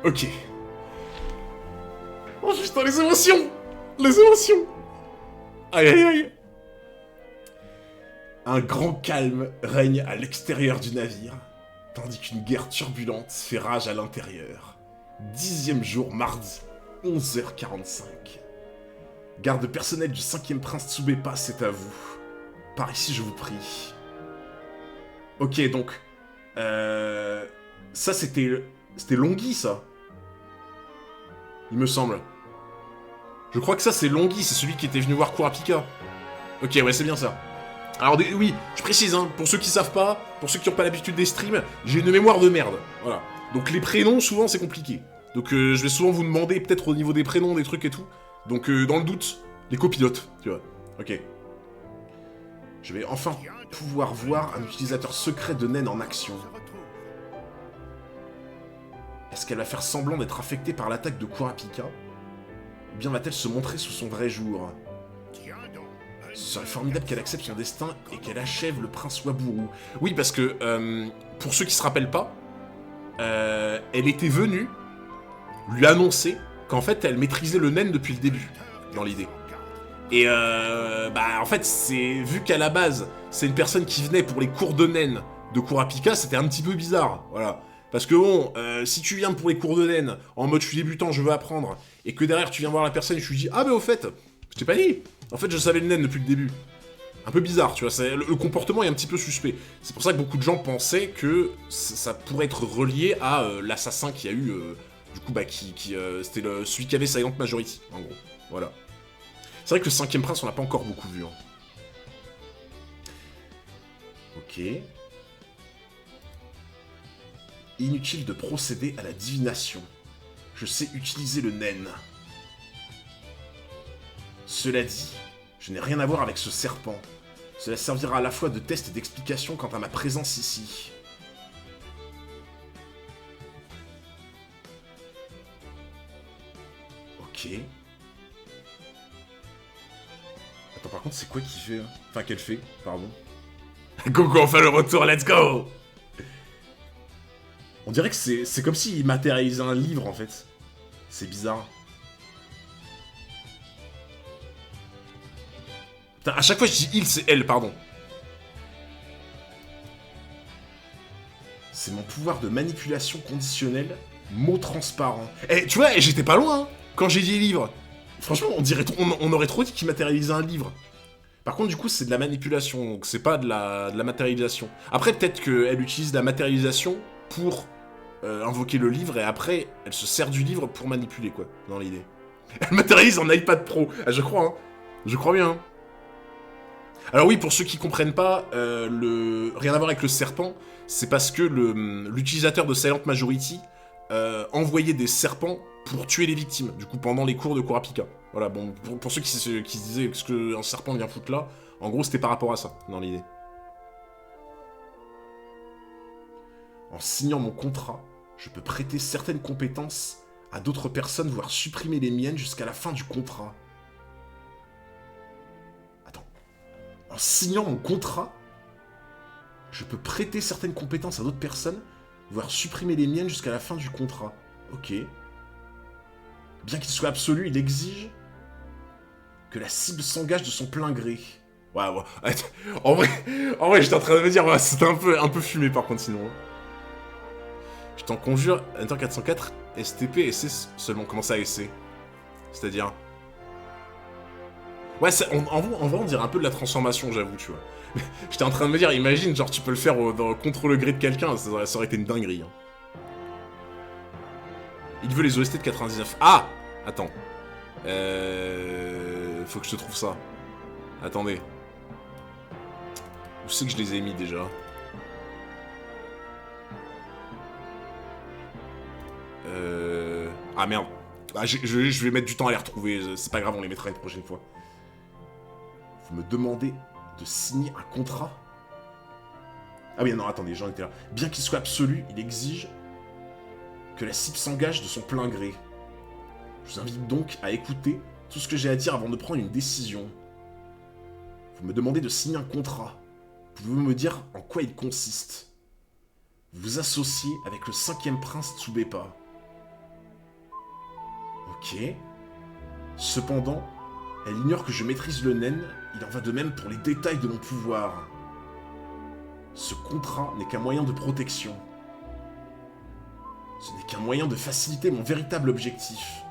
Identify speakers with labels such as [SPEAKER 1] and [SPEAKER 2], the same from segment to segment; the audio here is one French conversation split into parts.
[SPEAKER 1] Ok. Oh putain, les émotions. Les émotions. Aïe aïe aïe. Un grand calme règne à l'extérieur du navire, tandis qu'une guerre turbulente fait rage à l'intérieur. 10e jour, mardi, 11h45. Garde personnel du 5e prince Tsubepa, c'est à vous. Par ici, je vous prie. Ok, donc... Ça, c'était... C'était Longhi, ça. Il me semble. Je crois que ça, c'est Longhi, c'est celui qui était venu voir Kurapika. Ok, ouais, c'est bien ça. Alors, oui, je précise, hein, pour ceux qui savent pas, pour ceux qui n'ont pas l'habitude des streams, j'ai une mémoire de merde. Voilà. Donc, les prénoms, souvent, c'est compliqué. Donc, je vais souvent vous demander, peut-être au niveau des prénoms, des trucs et tout. Donc, dans le doute, les copilotes, tu vois. Ok. Je vais enfin pouvoir voir un utilisateur secret de Nen en action. Est-ce qu'elle va faire semblant d'être affectée par l'attaque de Kurapika? Ou bien va-t-elle se montrer sous son vrai jour? Ce serait formidable qu'elle accepte son destin et qu'elle achève le prince Waburu. Oui, parce que, pour ceux qui se rappellent pas, elle était venue lui annoncer qu'en fait, elle maîtrisait le Nen depuis le début, dans l'idée. Et en fait, c'est vu qu'à la base, c'est une personne qui venait pour les cours de Nen de Kurapika, c'était un petit peu bizarre, voilà. Parce que bon, si tu viens pour les cours de Nen, en mode je suis débutant, je veux apprendre, et que derrière tu viens voir la personne et tu lui dis « Ah mais au fait, je t'ai pas dit, en fait je savais le Nen depuis le début ». Un peu bizarre, tu vois, le comportement est un petit peu suspect. C'est pour ça que beaucoup de gens pensaient que ça pourrait être relié à l'assassin qui a eu, du coup, c'était celui qui avait Silent Majority, en gros, voilà. C'est vrai que le 5e prince, on l'a pas encore beaucoup vu. Hein. Ok. Inutile de procéder à la divination. Je sais utiliser le Nen. Cela dit, je n'ai rien à voir avec ce serpent. Cela servira à la fois de test et d'explication quant à ma présence ici. Ok. Attends, par contre, c'est quoi qu'il fait, hein? Enfin, qu'elle fait, pardon. Gogo, enfin le retour, let's go! On dirait que c'est comme s'il matérialisait un livre, en fait. C'est bizarre. Putain, à chaque fois je dis il, c'est elle, pardon. C'est mon pouvoir de manipulation conditionnelle, mot transparent. Eh, tu vois, j'étais pas loin, hein, quand j'ai dit livre. Franchement, on aurait trop dit qu'il matérialisait un livre. Par contre, du coup, c'est de la manipulation, donc c'est pas de la matérialisation. Après, peut-être qu'elle utilise la matérialisation pour invoquer le livre, et après, elle se sert du livre pour manipuler, quoi, dans l'idée. Elle matérialise en iPad Pro. Ah, je crois, hein. Je crois bien, hein. Alors oui, pour ceux qui comprennent pas, rien à voir avec le serpent, c'est parce que l'utilisateur de Silent Majority envoyait des serpents pour tuer les victimes, du coup, pendant les cours de Kurapika. Voilà, bon, pour ceux qui se disaient ce qu'un serpent vient foutre là, en gros, c'était par rapport à ça, dans l'idée. En signant mon contrat, je peux prêter certaines compétences à d'autres personnes, voire supprimer les miennes jusqu'à la fin du contrat. Attends. En signant mon contrat, je peux prêter certaines compétences à d'autres personnes, voire supprimer les miennes jusqu'à la fin du contrat. Ok. Bien qu'il soit absolu, il exige que la cible s'engage de son plein gré. Ouais. En vrai, j'étais en train de me dire, ouais, c'était un peu fumé par contre, sinon. Je t'en conjure, Enter 404, STP et C seulement. Comment ça, SC? C'est-à-dire... Ouais, en vrai, on dirait un peu de la transformation, j'avoue, tu vois. J'étais en train de me dire, imagine, genre, tu peux le faire contre le gré de quelqu'un, ça aurait été une dinguerie. Hein. Il veut les OST de 99. Ah! Attends. Faut que je te trouve ça. Attendez. Où c'est que je les ai mis, déjà? Ah, merde. Ah, je vais mettre du temps à les retrouver, c'est pas grave, on les mettra une prochaine fois. Vous me demandez de signer un contrat? Ah oui, non, attendez, j'en étais là. Bien qu'il soit absolu, il exige que la cible s'engage de son plein gré. Je vous invite donc à écouter tout ce que j'ai à dire avant de prendre une décision. Vous me demandez de signer un contrat. Pouvez-vous me dire en quoi il consiste? Vous vous associez avec le 5e prince Tsubepa. Ok. Cependant, elle ignore que je maîtrise le naine, il en va de même pour les détails de mon pouvoir. Ce contrat n'est qu'un moyen de protection. Ce n'est qu'un moyen de faciliter mon véritable objectif.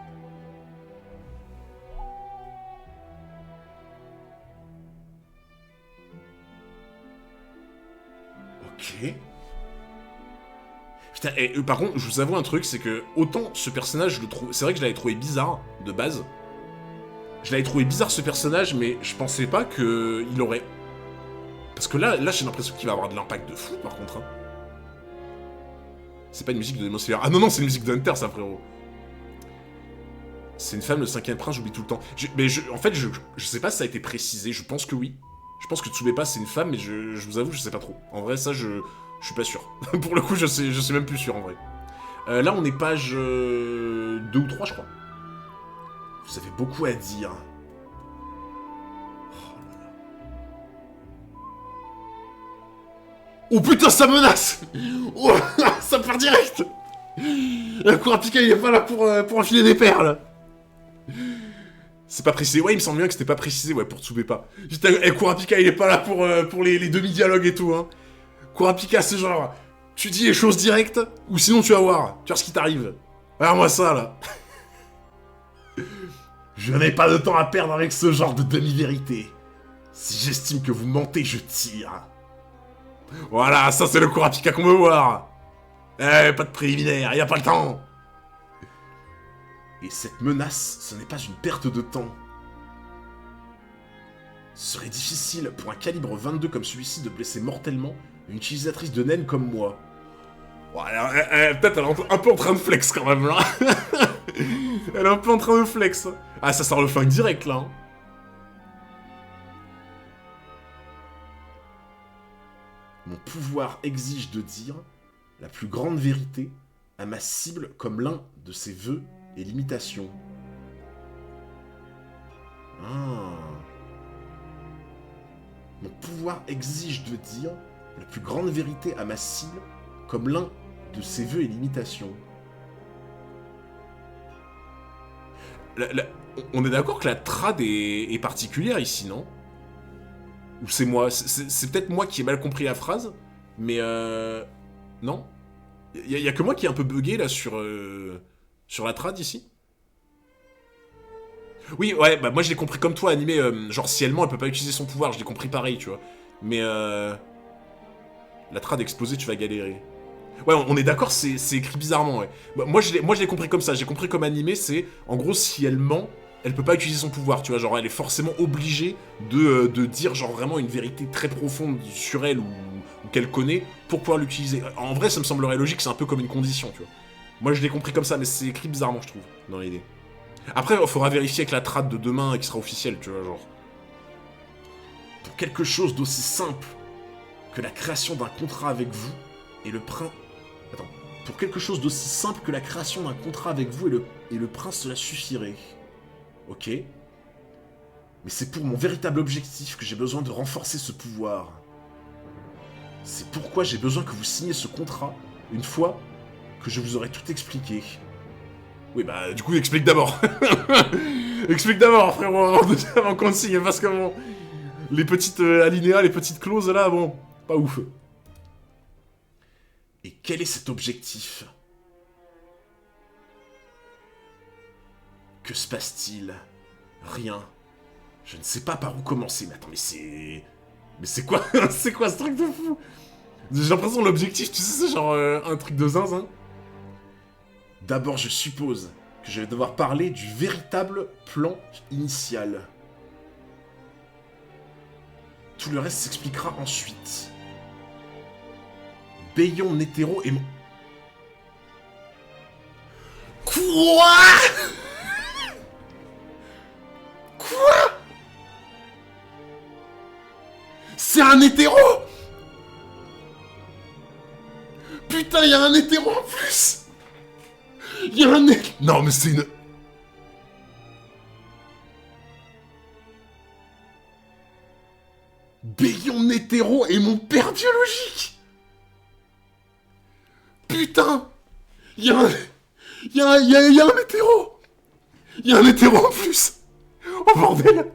[SPEAKER 1] Ok. Putain, et par contre, je vous avoue un truc, c'est que autant ce personnage, je le trouve... C'est vrai que je l'avais trouvé bizarre, de base. Je l'avais trouvé bizarre, ce personnage, mais je pensais pas qu'il aurait... Parce que là j'ai l'impression qu'il va avoir de l'impact de fou, par contre. Hein. C'est pas une musique de Demon Slayer. Ah non, non, c'est une musique d'Hunter, ça, frérot. C'est une femme, le cinquième prince, j'oublie tout le temps. En fait, je sais pas si ça a été précisé, je pense que oui. Je pense que Tsubeba, c'est une femme, mais je vous avoue, je sais pas trop. En vrai, ça, je suis pas sûr. Pour le coup, je sais même plus sûr, en vrai. Là, on est page 2 ou 3, je crois. Vous avez beaucoup à dire. Oh putain, ça menace. Oh, ça part direct. Kurapika, il est pas là pour enfiler des perles. C'est pas précisé. Ouais, il me semble bien que c'était pas précisé, ouais, pour Tsubeba. Putain, Kurapika, il est pas là pour les demi-dialogues et tout, hein. Kurapika, c'est genre... Tu dis les choses directes, ou sinon tu vas voir. Tu vois ce qui t'arrive. Regarde-moi ça, là. Je n'ai pas de temps à perdre avec ce genre de demi-vérité. Si j'estime que vous mentez, je tire. Voilà, ça c'est le Kurapika qu'on veut voir. Eh, pas de préliminaire, y a pas le temps. Et cette menace, ce n'est pas une perte de temps. Ce serait difficile pour un calibre 22 comme celui-ci de blesser mortellement une utilisatrice de naine comme moi. Ouais, peut-être elle est un peu en train de flex quand même là. Elle est un peu en train de flex. Ah, ça sort le flingue direct là. Hein. Mon pouvoir exige de dire la plus grande vérité à ma cible comme l'un de ses vœux et limitations. Ah. Mon pouvoir exige de dire la plus grande vérité à ma cible comme l'un de ses vœux et limitations. On est d'accord que la trad est particulière ici, non? Ou c'est moi? C'est peut-être moi qui ai mal compris la phrase, mais non? Y a que moi qui est un peu bugué là sur la trad ici? Oui, ouais, bah moi je l'ai compris comme toi, animé, genre si elle ment, elle peut pas utiliser son pouvoir, je l'ai compris pareil, tu vois. Mais la trad explosée, tu vas galérer. Ouais, on est d'accord, c'est écrit bizarrement, ouais. Bah, moi je l'ai compris comme ça, j'ai compris comme animé, c'est, en gros, si elle ment, elle peut pas utiliser son pouvoir, tu vois, genre elle est forcément obligée de dire genre vraiment une vérité très profonde sur elle ou qu'elle connaît pour pouvoir l'utiliser. En vrai, ça me semblerait logique, c'est un peu comme une condition, tu vois. Moi je l'ai compris comme ça, mais c'est écrit bizarrement, je trouve, dans l'idée. Après, il faudra vérifier avec la trad de demain qui sera officielle, tu vois, genre. Pour quelque chose d'aussi simple que la création d'un contrat avec vous et le prince... Attends. Pour quelque chose d'aussi simple que la création d'un contrat avec vous et le prince, cela suffirait. Ok. Mais c'est pour mon véritable objectif que j'ai besoin de renforcer ce pouvoir. C'est pourquoi j'ai besoin que vous signiez ce contrat une fois que je vous aurai tout expliqué. Oui, bah, du coup, explique d'abord. Explique d'abord, frérot, avant qu'on signe, parce que bon... Les petites alinéas, les petites clauses, là, bon, pas ouf. Et quel est cet objectif? Que se passe-t-il? Rien. Je ne sais pas par où commencer. Mais attends, mais c'est... Mais c'est quoi? C'est quoi ce truc de fou? J'ai l'impression que l'objectif, tu sais, c'est genre un truc de zinzin. D'abord, je suppose que je vais devoir parler du véritable plan initial. Tout le reste s'expliquera ensuite. Bayon Netero et mon... Quoi? Quoi? C'est un hétéro? Putain, il y a un hétéro en plus. Il y a un... Non, mais c'est une... Bayon hétéro est mon père biologique. Putain. Il y a un hétéro. Il y a un hétéro en plus. Oh bordel.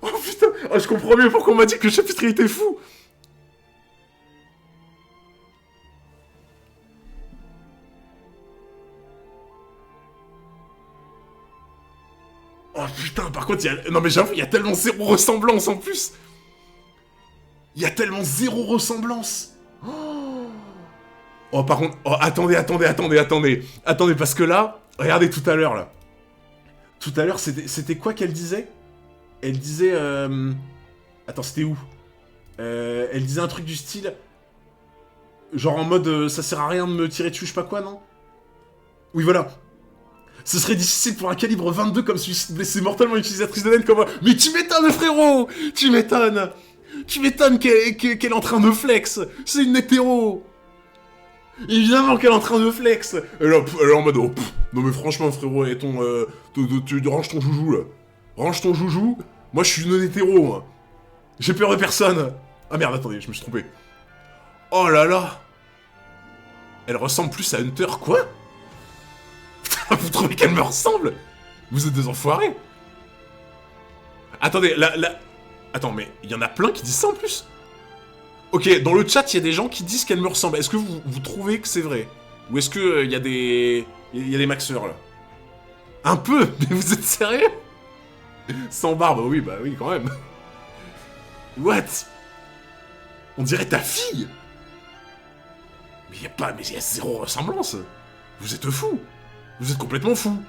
[SPEAKER 1] Oh putain. Oh, je comprends mieux pourquoi on m'a dit que le chapitre était fou. Oh putain, par contre, il y a... Non mais j'avoue, il y a tellement zéro ressemblance en plus. Il y a tellement zéro ressemblance. Oh, par contre... Oh, attendez. Attendez, parce que là... Regardez tout à l'heure, là. Tout à l'heure, c'était quoi qu'elle disait? Elle disait... Attends, c'était où? Elle disait un truc du style... Genre en mode... ça sert à rien de me tirer dessus, je sais pas quoi, non? Oui, voilà. Ce serait difficile pour un calibre 22 comme celui-ci de blesser mortellement une utilisatrice de laine comme moi. Mais tu m'étonnes, frérot. Tu m'étonnes. Tu m'étonnes qu'elle est en train de flex. C'est une hétéro. Évidemment qu'elle est en train de flex. Elle est en mode... Oh, non mais franchement, frérot, et tu ranges ton joujou, là. Range ton joujou. Moi, je suis non hétéro, moi. J'ai peur de personne. Ah merde, attendez, je me suis trompé. Oh là là. Elle ressemble plus à Hunter, quoi? Putain, vous trouvez qu'elle me ressemble? Vous êtes des enfoirés. Attendez, là... Attends, mais il y en a plein qui disent ça en plus. Ok, dans le chat, il y a des gens qui disent qu'elle me ressemble. Est-ce que vous trouvez que c'est vrai? Ou est-ce que il y a des... Il y a des maxeurs, là? Un peu? Mais vous êtes sérieux? Sans barbe, oui, bah oui, quand même. What? On dirait ta fille? Mais il y a pas... Mais il y a zéro ressemblance. Vous êtes fous. Vous êtes complètement fous.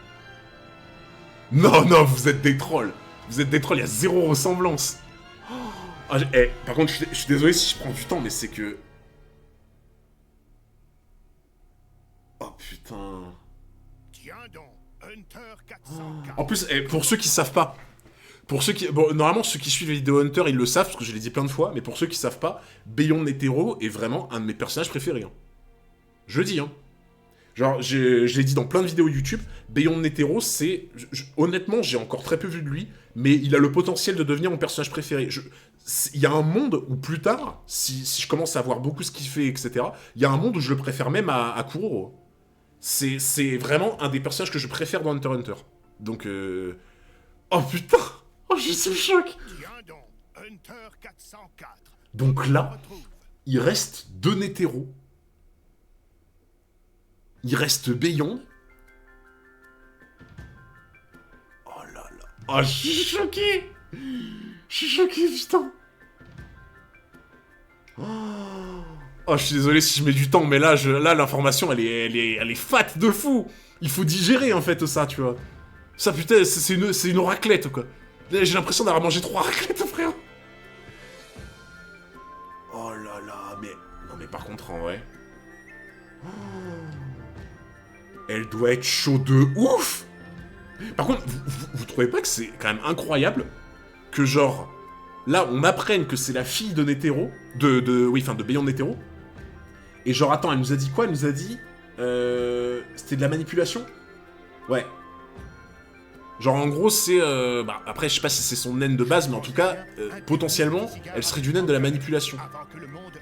[SPEAKER 1] Non, vous êtes des trolls. Vous êtes des trolls, il y a zéro ressemblance. Oh, par contre, je suis désolé si je prends du temps, mais c'est que... Oh putain... En plus, pour ceux qui savent pas... Pour ceux qui... Bon, normalement, ceux qui suivent les vidéos Hunter, ils le savent, parce que je l'ai dit plein de fois, mais pour ceux qui savent pas, Beyond Netero est vraiment un de mes personnages préférés. Hein. Je le dis, hein. Genre, je l'ai dit dans plein de vidéos YouTube, Beyond Netero, c'est... Honnêtement, j'ai encore très peu vu de lui, mais il a le potentiel de devenir mon personnage préféré. Il y a un monde où plus tard, si je commence à voir beaucoup ce qu'il fait, etc., il y a un monde où je le préfère même à Kuroro. C'est vraiment un des personnages que je préfère dans Hunter x Hunter. Donc, Oh putain! Oh, je suis sous le choc! Donc là, il reste 2 Netero. Il reste Beyond. Oh là là. Oh, je suis choqué. Je suis choqué, putain. Oh, je suis désolé si je mets du temps, mais là, l'information, elle est fat de fou. Il faut digérer, en fait, ça, tu vois. Ça, putain, c'est une raclette, quoi. J'ai l'impression d'avoir mangé 3 raclettes, frère. Oh là là, mais... Non, mais par contre, en vrai... Elle doit être chaude de ouf. Par contre, vous trouvez pas que c'est quand même incroyable que genre... Là, on apprenne que c'est la fille de Netero, de Beyond Netero. Et genre, attends, elle nous a dit quoi? Elle nous a dit... C'était de la manipulation? Ouais. Genre, en gros, c'est... après, je sais pas si c'est son naine de base, mais en tout cas, potentiellement, elle serait du naine de la manipulation.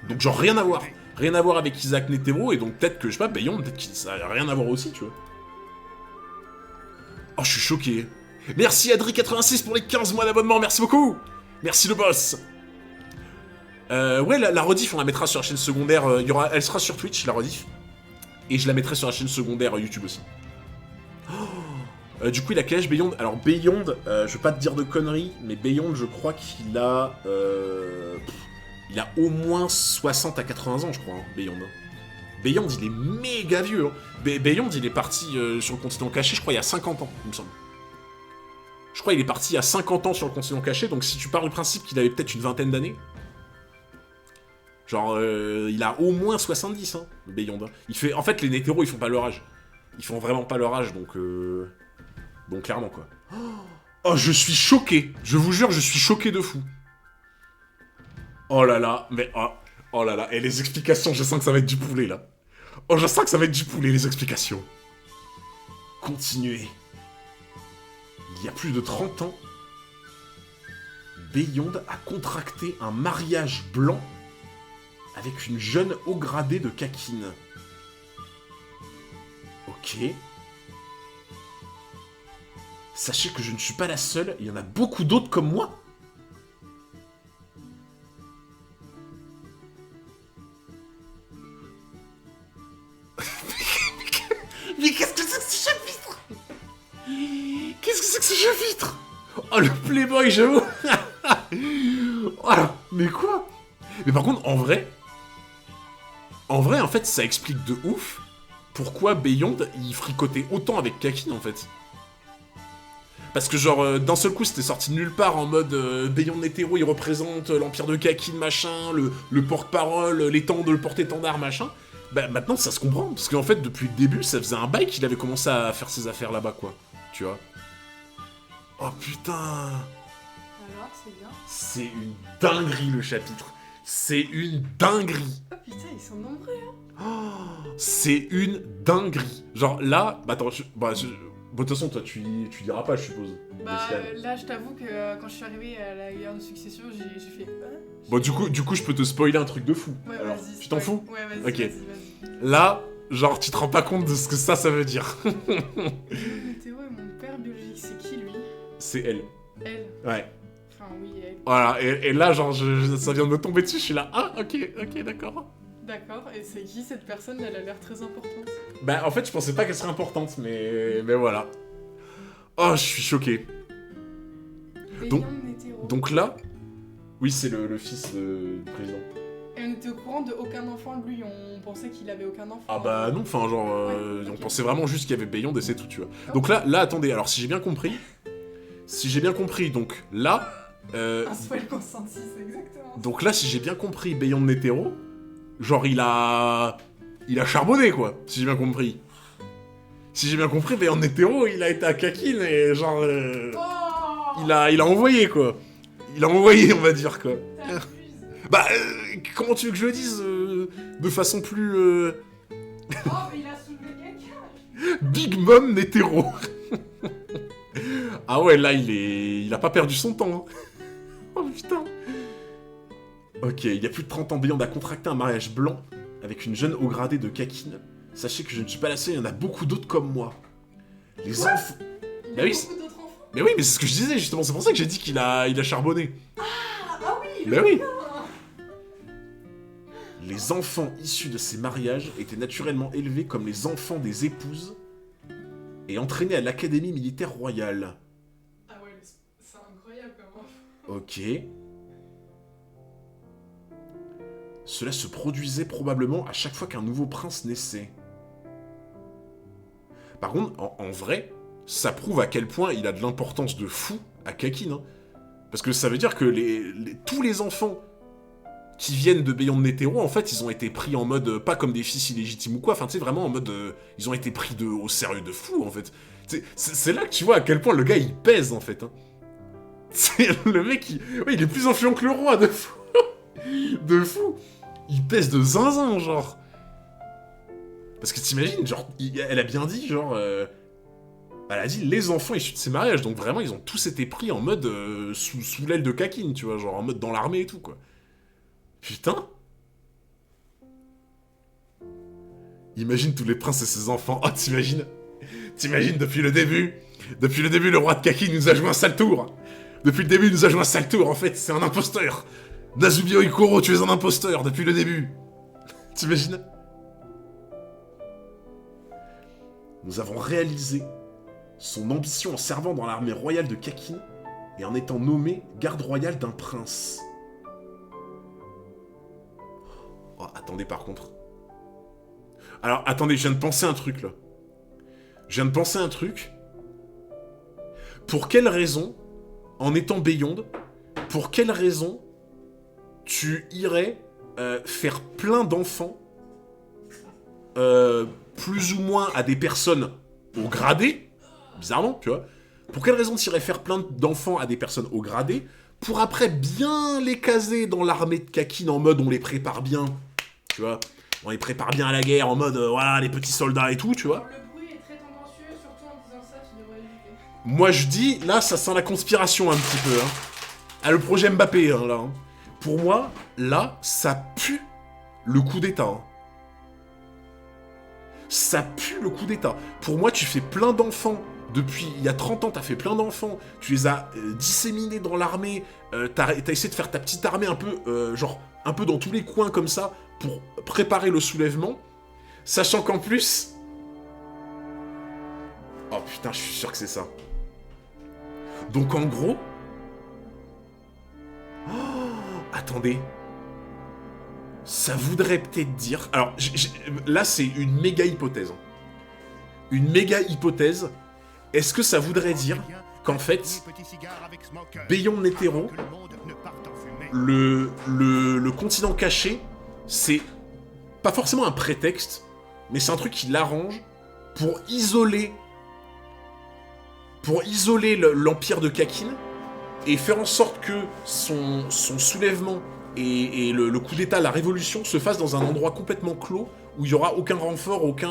[SPEAKER 1] Donc, genre, rien à voir. Rien à voir avec Isaac Netero, et donc peut-être que, je sais pas, Beyond, peut-être que ça a rien à voir aussi, tu vois. Oh, je suis choqué. Merci Adri86 pour les 15 mois d'abonnement, merci beaucoup. Merci le boss. Ouais, la rediff, on la mettra sur la chaîne secondaire. Elle sera sur Twitch, la rediff. Et je la mettrai sur la chaîne secondaire YouTube aussi. Du coup, il a quel âge Beyond? Alors, Beyond, je veux pas te dire de conneries, mais Beyond, je crois qu'il a... il a au moins 60 à 80 ans, je crois, hein, Beyond. Beyond, il est méga vieux. Hein. Beyond, il est parti sur le continent caché, je crois, il y a 50 ans, il me semble. Je crois qu'il est parti il y a 50 ans sur le continent caché, donc si tu pars du principe qu'il avait peut-être une vingtaine d'années... Genre, il a au moins 70, hein, Beyond. Il fait... En fait, les Netero, ils font pas leur âge. Ils font vraiment pas leur âge, donc... Donc, clairement, quoi. Oh, je suis choqué. Je vous jure, je suis choqué de fou. Oh là là, mais... Oh là là, et les explications, je sens que ça va être du poulet, là. Oh, je sens que ça va être du poulet, les explications. Continuez. Il y a plus de 30 ans, Beyond a contracté un mariage blanc avec une jeune haut gradée de Kakine. Ok. Sachez que je ne suis pas la seule, il y en a beaucoup d'autres comme moi. Mais qu'est-ce que c'est que ce chapitre? Qu'est-ce que c'est que ce chapitre? Oh, le Playboy, j'avoue. Oh, mais quoi? Mais par contre, en vrai, en fait, ça explique de ouf pourquoi Beyond, il fricotait autant avec Kakin, en fait. Parce que genre, d'un seul coup, c'était sorti de nulle part, en mode Beyond Netero, il représente l'Empire de Kakin, machin, le porte-parole, le porte-étendard, machin. Bah maintenant, ça se comprend, parce qu'en fait, depuis le début, ça faisait un bail qu'il avait commencé à faire ses affaires là-bas, quoi. Tu vois. Oh putain.
[SPEAKER 2] Alors, c'est bien.
[SPEAKER 1] C'est une dinguerie, le chapitre. C'est une dinguerie.
[SPEAKER 2] Oh putain, ils sont nombreux, hein.
[SPEAKER 1] Oh, c'est une dinguerie. Genre là, bah attends, bon, de toute façon, toi, tu liras pas, je suppose.
[SPEAKER 2] Bah là, je t'avoue que quand je suis arrivé à la guerre de succession, j'ai fait...
[SPEAKER 1] Bon, du coup, je peux te spoiler un truc de fou.
[SPEAKER 2] Ouais,
[SPEAKER 1] alors,
[SPEAKER 2] vas-y.
[SPEAKER 1] tu t'en fous?
[SPEAKER 2] Ouais, vas-y,
[SPEAKER 1] Ok.
[SPEAKER 2] vas-y.
[SPEAKER 1] Là, genre, tu te rends pas compte de ce que ça veut dire.
[SPEAKER 2] Théo est mon père biologique, c'est qui lui?
[SPEAKER 1] C'est elle.
[SPEAKER 2] Elle.
[SPEAKER 1] Ouais.
[SPEAKER 2] Enfin, oui, elle.
[SPEAKER 1] Voilà, et là, genre, ça vient de me tomber dessus, je suis là, ah, ok, d'accord.
[SPEAKER 2] D'accord, et c'est qui cette personne? Elle a l'air très importante.
[SPEAKER 1] Bah, en fait, je pensais pas qu'elle serait importante, mais voilà. Oh, je suis choqué. Donc là, oui, c'est le fils du président.
[SPEAKER 2] Et on était au courant de aucun enfant, lui, on pensait qu'il avait aucun enfant.
[SPEAKER 1] Ah bah non, enfin, genre,
[SPEAKER 2] Ouais,
[SPEAKER 1] on
[SPEAKER 2] ok.
[SPEAKER 1] pensait vraiment juste qu'il y avait Beyond et c'est tout, tu vois.
[SPEAKER 2] Oh.
[SPEAKER 1] Donc là, attendez, alors, si j'ai bien compris, donc là...
[SPEAKER 2] Un swell consenti, c'est exactement ça.
[SPEAKER 1] Donc là, si j'ai bien compris, Beyond Netero, genre il a charbonné, quoi, si j'ai bien compris. Si j'ai bien compris, Beyond Netero, il a été à Kakin et genre...
[SPEAKER 2] Oh,
[SPEAKER 1] il a envoyé, quoi. Il a envoyé, on va dire, quoi.
[SPEAKER 2] t'abuses.
[SPEAKER 1] Bah, comment tu veux que je le dise de façon plus...
[SPEAKER 2] Oh, mais il a soulevé quelqu'un.
[SPEAKER 1] Big Mom Netero. Ah ouais, là, il a pas perdu son temps, hein. Oh putain. Ok, il y a plus de 30 ans, Beyond a contracté un mariage blanc avec une jeune haut gradée de Kakin. Sachez que je ne suis pas la seule, il y en a beaucoup d'autres comme moi. Les enfants...
[SPEAKER 2] Il
[SPEAKER 1] Bah
[SPEAKER 2] a
[SPEAKER 1] oui,
[SPEAKER 2] beaucoup d'autres enfants.
[SPEAKER 1] mais oui, mais c'est ce que je disais, justement, c'est pour ça que j'ai dit qu'il a charbonné.
[SPEAKER 2] Ah oui,
[SPEAKER 1] Bah oui.
[SPEAKER 2] putain.
[SPEAKER 1] Les enfants issus de ces mariages étaient naturellement élevés comme les enfants des épouses et entraînés à l'académie militaire royale.
[SPEAKER 2] Ah ouais, c'est incroyable quand même.
[SPEAKER 1] Ok. Cela se produisait probablement à chaque fois qu'un nouveau prince naissait. Par contre, en vrai, ça prouve à quel point il a de l'importance de fou à Kakin. Hein. Parce que ça veut dire que tous les enfants qui viennent de Beyond Netero, en fait, ils ont été pris en mode, pas comme des fils illégitimes ou quoi, enfin, tu sais, vraiment en mode, ils ont été pris au sérieux de fou, en fait. C'est là que tu vois à quel point le gars, il pèse, en fait. Hein. C'est le mec, il est plus influent que le roi, de fou. De fou. Il pèse de zinzin, genre. Parce que t'imagines, genre, elle a bien dit, genre... elle a dit les enfants issus de ces mariages, donc vraiment, ils ont tous été pris en mode sous l'aile de Kakin, tu vois, genre en mode dans l'armée et tout, quoi. Putain. Imagine tous les princes et ses enfants. Oh, t'imagines depuis le début, le roi de Kakin nous a joué un sale tour. Depuis le début, il nous a joué un sale tour, en fait, c'est un imposteur. Nazubio Ikoro, tu es un imposteur depuis le début. T'imagines? Nous avons réalisé son ambition en servant dans l'armée royale de Kakin et en étant nommé garde royal d'un prince. Oh, attendez par contre. Alors, attendez, je viens de penser un truc, là. Pour quelle raison, en étant Beyond, pour quelle raison tu irais faire plein d'enfants plus ou moins à des personnes au gradé, bizarrement, tu vois. Pour quelle raison tu irais faire plein d'enfants à des personnes au gradé, pour après bien les caser dans l'armée de Kakin en mode on les prépare bien, tu vois. On les prépare bien à la guerre en mode voilà les petits soldats et tout, tu vois.
[SPEAKER 2] Le bruit est très tendancieux, surtout en disant ça, tu devrais éviter.
[SPEAKER 1] Moi je dis, là ça sent la conspiration un petit peu, hein. Ah, le projet Mbappé, hein, là. Hein. Pour moi, là, ça pue le coup d'état. Hein. Ça pue le coup d'état. Pour moi, tu fais plein d'enfants Depuis il y a 30 ans, t'as fait plein d'enfants, tu les as disséminés dans l'armée, t'as essayé de faire ta petite armée un peu, genre, un peu dans tous les coins comme ça, pour préparer le soulèvement, sachant qu'en plus... Oh putain, je suis sûr que c'est ça. Donc en gros... Oh, attendez. Ça voudrait peut-être dire... Alors, là c'est une méga hypothèse. Une méga hypothèse. Est-ce que ça voudrait dire qu'en fait, Beyond Netero, le continent caché, c'est pas forcément un prétexte, mais c'est un truc qui l'arrange pour isoler l'empire de Kakin et faire en sorte que son soulèvement et le coup d'état, la révolution, se fasse dans un endroit complètement clos où il y aura aucun renfort, aucune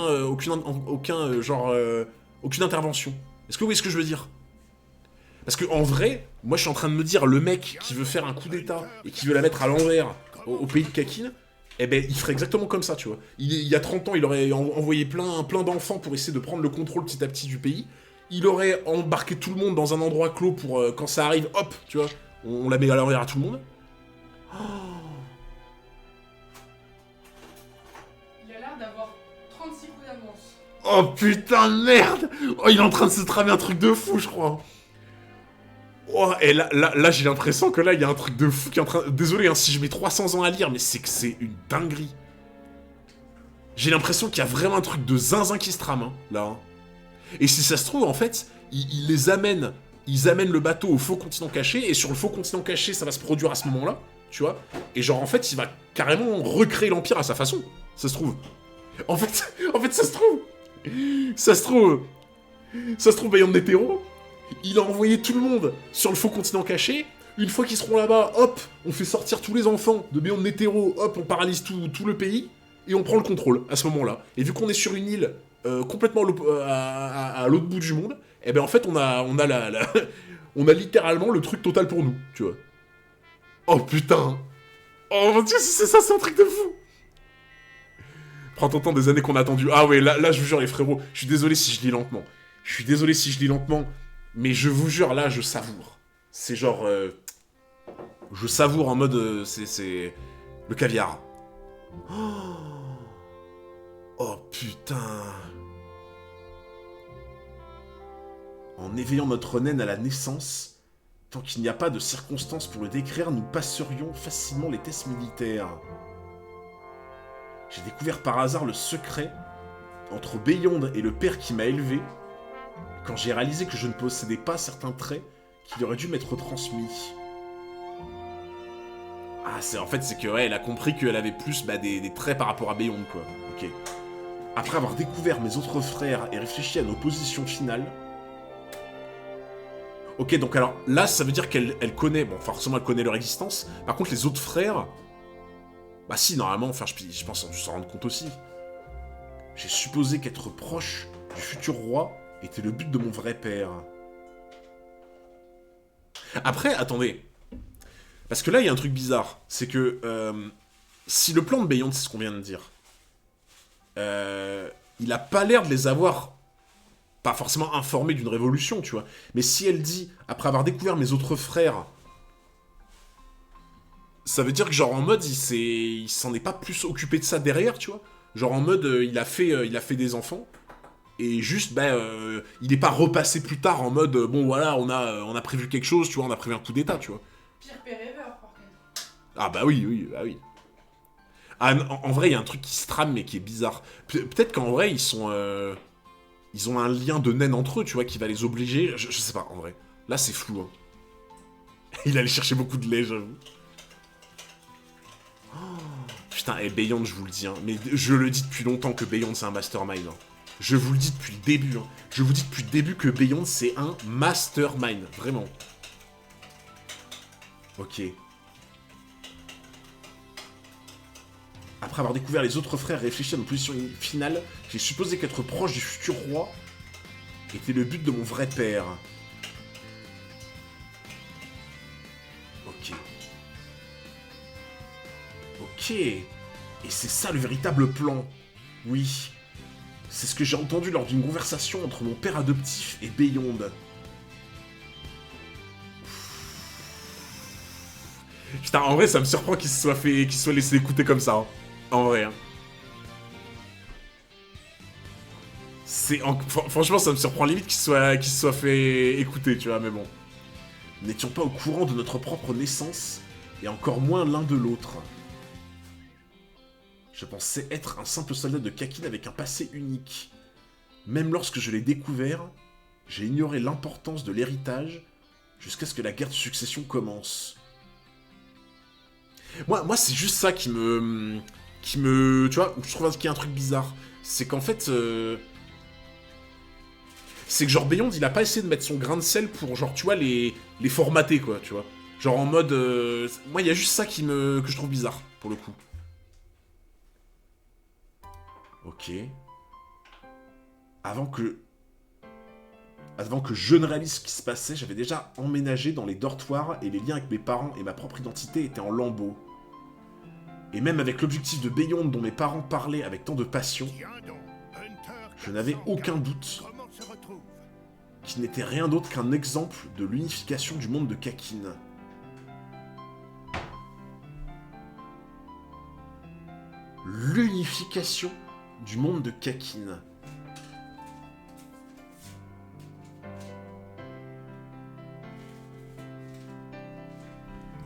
[SPEAKER 1] intervention. Est-ce que vous voyez ce que je veux dire? Parce que en vrai, moi je suis en train de me dire, le mec qui veut faire un coup d'état et qui veut la mettre à l'envers au pays de Kakin, eh ben il ferait exactement comme ça, tu vois. Il y a 30 ans, il aurait envoyé plein d'enfants pour essayer de prendre le contrôle petit à petit du pays. Il aurait embarqué tout le monde dans un endroit clos pour, quand ça arrive, hop, tu vois, on la met à l'envers à tout le monde. Oh.
[SPEAKER 2] Il a l'air d'avoir 36 coups d'avance.
[SPEAKER 1] Oh putain de merde. Oh, il est en train de se tramer un truc de fou, je crois. Oh, et là j'ai l'impression que là, il y a un truc de fou qui est en train... Désolé, hein, si je mets 300 ans à lire, mais c'est que c'est une dinguerie. J'ai l'impression qu'il y a vraiment un truc de zinzin qui se trame, hein, là. Hein. Et si ça se trouve, en fait, ils amènent le bateau au faux continent caché, et sur le faux continent caché, ça va se produire à ce moment-là, tu vois. Et genre, en fait, il va carrément recréer l'Empire à sa façon, ça se trouve. En fait, ça se trouve, Beyond Netero, il a envoyé tout le monde sur le faux continent caché. Une fois qu'ils seront là-bas, hop, on fait sortir tous les enfants de Beyond Netero, hop, on paralyse tout le pays, et on prend le contrôle à ce moment-là. Et vu qu'on est sur une île complètement à l'autre bout du monde, et ben en fait on a on a littéralement le truc total pour nous, tu vois. Oh putain. Oh mon dieu, c'est ça, c'est un truc de fou. Prends ton temps, des années qu'on a attendu. Ah ouais, là je vous jure les frérots, je suis désolé si je lis lentement. Mais je vous jure, là, je savoure. C'est genre... je savoure en mode... c'est... le caviar. Oh, putain. En éveillant notre naine à la naissance, tant qu'il n'y a pas de circonstances pour le décrire, nous passerions facilement les tests militaires. J'ai découvert par hasard le secret entre Beyond et le père qui m'a élevé, quand j'ai réalisé que je ne possédais pas certains traits qu'il aurait dû m'être transmis. Ah, c'est que, ouais, elle a compris qu'elle avait plus des traits par rapport à Beyond, quoi. Ok. Après avoir découvert mes autres frères et réfléchi à nos positions finales... Ok, donc alors, là, ça veut dire qu'elle connaît... Bon, forcément, elle connaît leur existence. Par contre, les autres frères... Bah si, normalement, enfin, je pense qu'on s'en rendre compte aussi. J'ai supposé qu'être proche du futur roi était le but de mon vrai père. Après, attendez. Parce que là, il y a un truc bizarre. C'est que, si le plan de Beyond, c'est ce qu'on vient de dire, il a pas l'air de les avoir... pas forcément informés d'une révolution, tu vois. Mais si elle dit, après avoir découvert mes autres frères... Ça veut dire que, genre, en mode, il s'en est pas plus occupé de ça derrière, tu vois. Genre, en mode, il a fait des enfants... Et juste, il est pas repassé plus tard en mode, bon voilà, on a prévu quelque chose, tu vois, on a prévu un coup d'état, tu vois.
[SPEAKER 2] Pire péreveur, par contre.
[SPEAKER 1] Ah bah oui. Ah, en vrai, il y a un truc qui se trame, mais qui est bizarre. Peut-être qu'en vrai, ils ont un lien de naine entre eux, tu vois, qui va les obliger, je sais pas, en vrai. Là, c'est flou, hein. Il allait chercher beaucoup de lait, j'avoue. Oh, putain, et Beyond, je vous le dis, hein, mais je le dis depuis longtemps que Beyond, c'est un mastermind, hein. Je vous le dis depuis le début, hein. Je vous dis depuis le début que Beyond, c'est un mastermind. Vraiment. Ok. Après avoir découvert les autres frères et réfléchi à ma position finale, j'ai supposé qu'être proche du futur roi était le but de mon vrai père. Ok. Ok. Et c'est ça le véritable plan. Oui. C'est ce que j'ai entendu lors d'une conversation entre mon père adoptif et Beyond. Putain, en vrai, ça me surprend qu'il se soit laissé écouter comme ça. Hein. En vrai. Hein. Franchement, ça me surprend limite qu'il se soit fait écouter, tu vois, mais bon. Nous n'étions pas au courant de notre propre naissance, et encore moins l'un de l'autre. Je pensais être un simple soldat de Kakin avec un passé unique. Même lorsque je l'ai découvert, j'ai ignoré l'importance de l'héritage jusqu'à ce que la guerre de succession commence. Moi c'est juste ça qui me... Tu vois, je trouve qu'il y a un truc bizarre. C'est qu'en fait... c'est que genre Beyond, il a pas essayé de mettre son grain de sel pour, genre, tu vois, les formater, quoi, tu vois. Genre en mode... Moi, il y a juste ça que je trouve bizarre, pour le coup. Ok. Avant que je ne réalise ce qui se passait, j'avais déjà emménagé dans les dortoirs et les liens avec mes parents et ma propre identité étaient en lambeaux. Et même avec l'objectif de Beyond dont mes parents parlaient avec tant de passion, je n'avais aucun doute qu'il n'était rien d'autre qu'un exemple de l'unification du monde de Kakin. L'unification du monde de Kakin.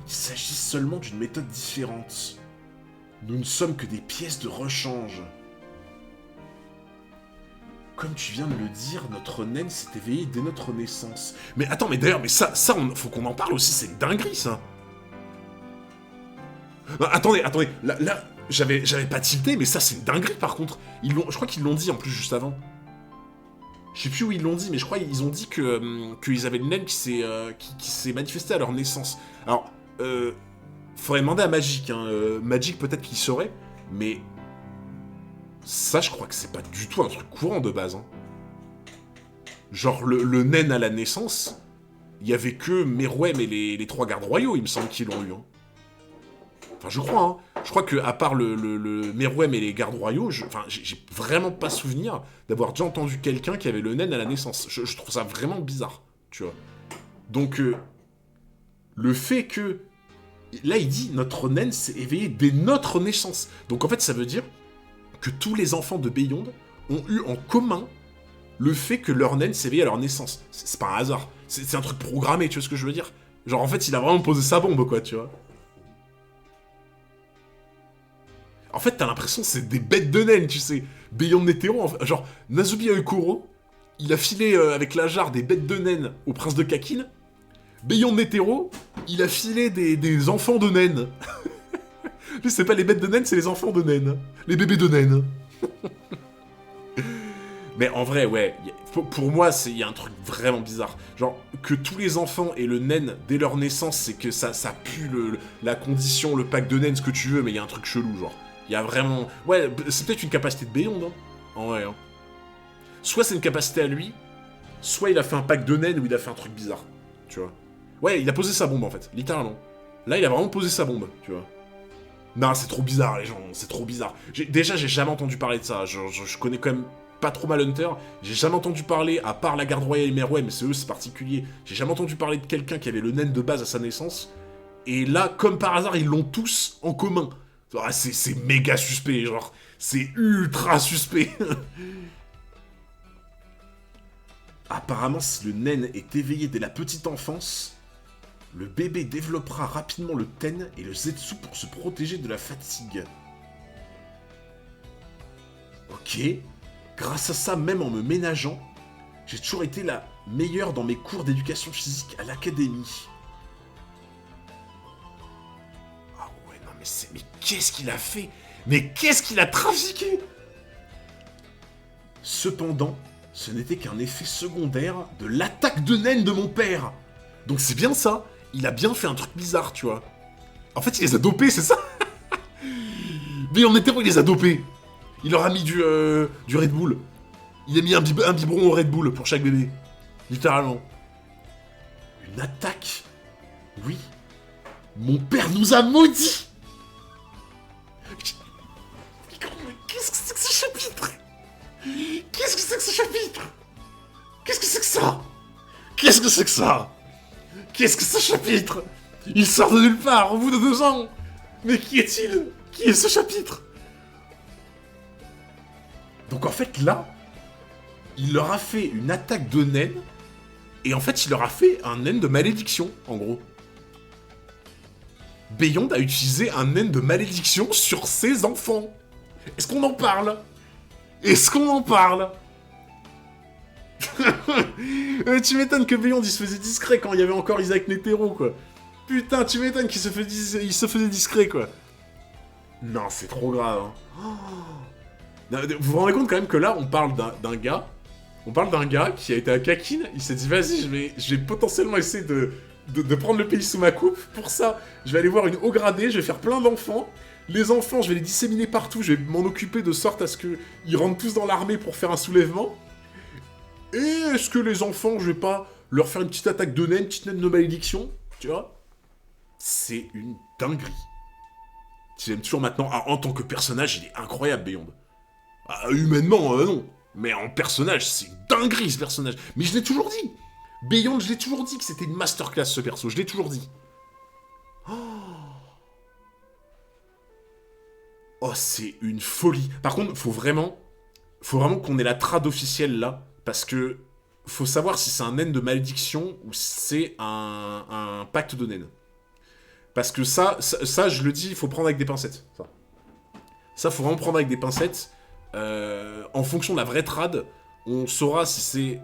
[SPEAKER 1] Il s'agit seulement d'une méthode différente. Nous ne sommes que des pièces de rechange. Comme tu viens de le dire, notre naine s'est éveillée dès notre naissance. Mais attends, mais d'ailleurs, ça faut qu'on en parle aussi, c'est une dinguerie, ça. Non, attendez, là j'avais pas tilté, mais ça, c'est une dinguerie, par contre. Je crois qu'ils l'ont dit, en plus, juste avant. Je sais plus où ils l'ont dit, mais je crois qu'ils ont dit qu'ils avaient une naine qui s'est manifestée à leur naissance. Alors, faudrait demander à Magic, hein. Magic, peut-être qu'il saurait, mais... Ça, je crois que c'est pas du tout un truc courant de base. Hein. Genre, le naine à la naissance, il y avait que Meruem et les 3 gardes royaux, il me semble, qu'ils l'ont eu. Hein. Enfin, je crois, hein. Je crois que à part le Meruem et les gardes royaux, j'ai vraiment pas souvenir d'avoir déjà entendu quelqu'un qui avait le naine à la naissance. Je trouve ça vraiment bizarre, tu vois. Donc, le fait que... Là, il dit, notre naine s'est éveillée dès notre naissance. Donc, en fait, ça veut dire que tous les enfants de Beyond ont eu en commun le fait que leur naine s'éveille à leur naissance. C'est pas un hasard. C'est un truc programmé, tu vois ce que je veux dire? Genre, en fait, il a vraiment posé sa bombe, quoi, tu vois. En fait, t'as l'impression que c'est des bêtes de naine, tu sais. Beyond Netero, genre, Nazubi Oikuro, il a filé avec la jarre des bêtes de naine au prince de Kakin. Beyond Netero, il a filé des enfants de naine. C'est pas les bêtes de naine, c'est les enfants de naine. Les bébés de naine. Mais en vrai, ouais, pour moi, il y a un truc vraiment bizarre. Genre, que tous les enfants aient le naine dès leur naissance, c'est que ça pue la condition, le pack de naine, ce que tu veux, mais il y a un truc chelou, genre. Il y a vraiment... Ouais, c'est peut-être une capacité de Beyond, hein. En vrai, hein. Soit c'est une capacité à lui, soit il a fait un pack de naine ou il a fait un truc bizarre, tu vois. Ouais, il a posé sa bombe, en fait, littéralement. Là, il a vraiment posé sa bombe, tu vois. Non, c'est trop bizarre, les gens, c'est trop bizarre. Déjà, j'ai jamais entendu parler de ça. Je connais quand même pas trop mal Hunter. J'ai jamais entendu parler, à part la garde royale et Meruem, mais c'est particulier. J'ai jamais entendu parler de quelqu'un qui avait le naine de base à sa naissance. Et là, comme par hasard, ils l'ont tous en commun. C'est méga suspect, genre. C'est ultra suspect. Apparemment, si le naine est éveillé dès la petite enfance... Le bébé développera rapidement le Ten et le Zetsu pour se protéger de la fatigue. Ok. Grâce à ça, même en me ménageant, j'ai toujours été la meilleure dans mes cours d'éducation physique à l'académie. Ah ouais, non mais qu'est-ce qu'il a fait? Mais qu'est-ce qu'il a trafiqué? Cependant, ce n'était qu'un effet secondaire de l'attaque de naine de mon père. Donc c'est bien ça. Il a bien fait un truc bizarre, tu vois. En fait, il les a dopés, c'est ça? Mais en hétéro, il les a dopés. Il leur a mis du Red Bull. Il a mis un biberon au Red Bull pour chaque bébé. Littéralement. Une attaque? Oui. Mon père nous a maudits. Qu'est-ce que c'est que ce chapitre? que ce chapitre? Qu'est-ce que c'est que ça? Qu'est-ce que c'est que ça? Qu'est-ce que ce chapitre? Il sort de nulle part, au bout de 2 ans. Mais qui est-il? Qui est ce chapitre? Donc en fait, là, il leur a fait une attaque de naine, et en fait, il leur a fait un naine de malédiction, en gros. Beyond a utilisé un naine de malédiction sur ses enfants. Est-ce qu'on en parle? Est-ce qu'on en parle? Tu m'étonnes que Beyond, il se faisait discret quand il y avait encore Isaac Netero, quoi. Putain, tu m'étonnes qu'il se faisait discret, quoi. Non, c'est trop grave, hein. Oh. Vous vous rendez compte quand même que là, on parle d'un gars... On parle d'un gars qui a été à Kakin, il s'est dit, vas-y, je vais potentiellement essayer de prendre le pays sous ma coupe. Pour ça, je vais aller voir une haut gradée, je vais faire plein d'enfants. Les enfants, je vais les disséminer partout, je vais m'en occuper de sorte à ce qu'ils rentrent tous dans l'armée pour faire un soulèvement. Et est-ce que les enfants, je vais pas leur faire une petite attaque de naine, une petite naine de malédiction? Tu vois? C'est une dinguerie. J'aime toujours maintenant, en tant que personnage, il est incroyable, Beyond. Humainement, non. Mais en personnage, c'est une dinguerie, ce personnage. Mais je l'ai toujours dit. Beyond, je l'ai toujours dit que c'était une masterclass, ce perso. Je l'ai toujours dit. Oh, c'est une folie. Par contre, faut vraiment qu'on ait la trad officielle, là. Parce que faut savoir si c'est un naine de malédiction ou si c'est un pacte de naine. Parce que ça, je le dis, il faut prendre avec des pincettes. Ça, faut vraiment prendre avec des pincettes. En fonction de la vraie trad, on saura si c'est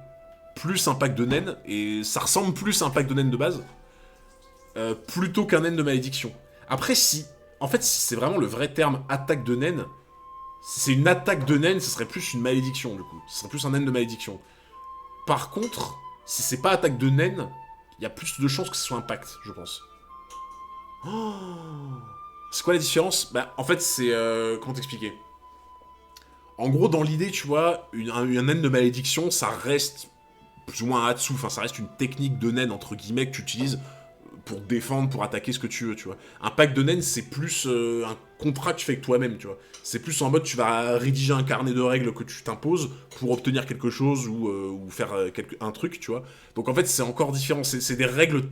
[SPEAKER 1] plus un pack de naine, et ça ressemble plus à un pack de naine de base, plutôt qu'un naine de malédiction. Après, si c'est vraiment le vrai terme attaque de naine, si c'est une attaque de naine, ce serait plus une malédiction, du coup. Ce serait plus un naine de malédiction. Par contre, si c'est pas attaque de naine, il y a plus de chances que ce soit un pacte, je pense. Oh, c'est quoi la différence? Bah, en fait, c'est... comment t'expliquer? En gros, dans l'idée, tu vois, un naine de malédiction, ça reste plus ou moins un Hatsu, enfin, ça reste une technique de naine, entre guillemets, que tu utilises pour défendre, pour attaquer ce que tu veux, tu vois. Un pack de naine, c'est plus un contrat que tu fais avec toi-même, tu vois. C'est plus en mode, tu vas rédiger un carnet de règles que tu t'imposes pour obtenir quelque chose ou faire un truc, tu vois. Donc en fait, c'est encore différent. C'est des règles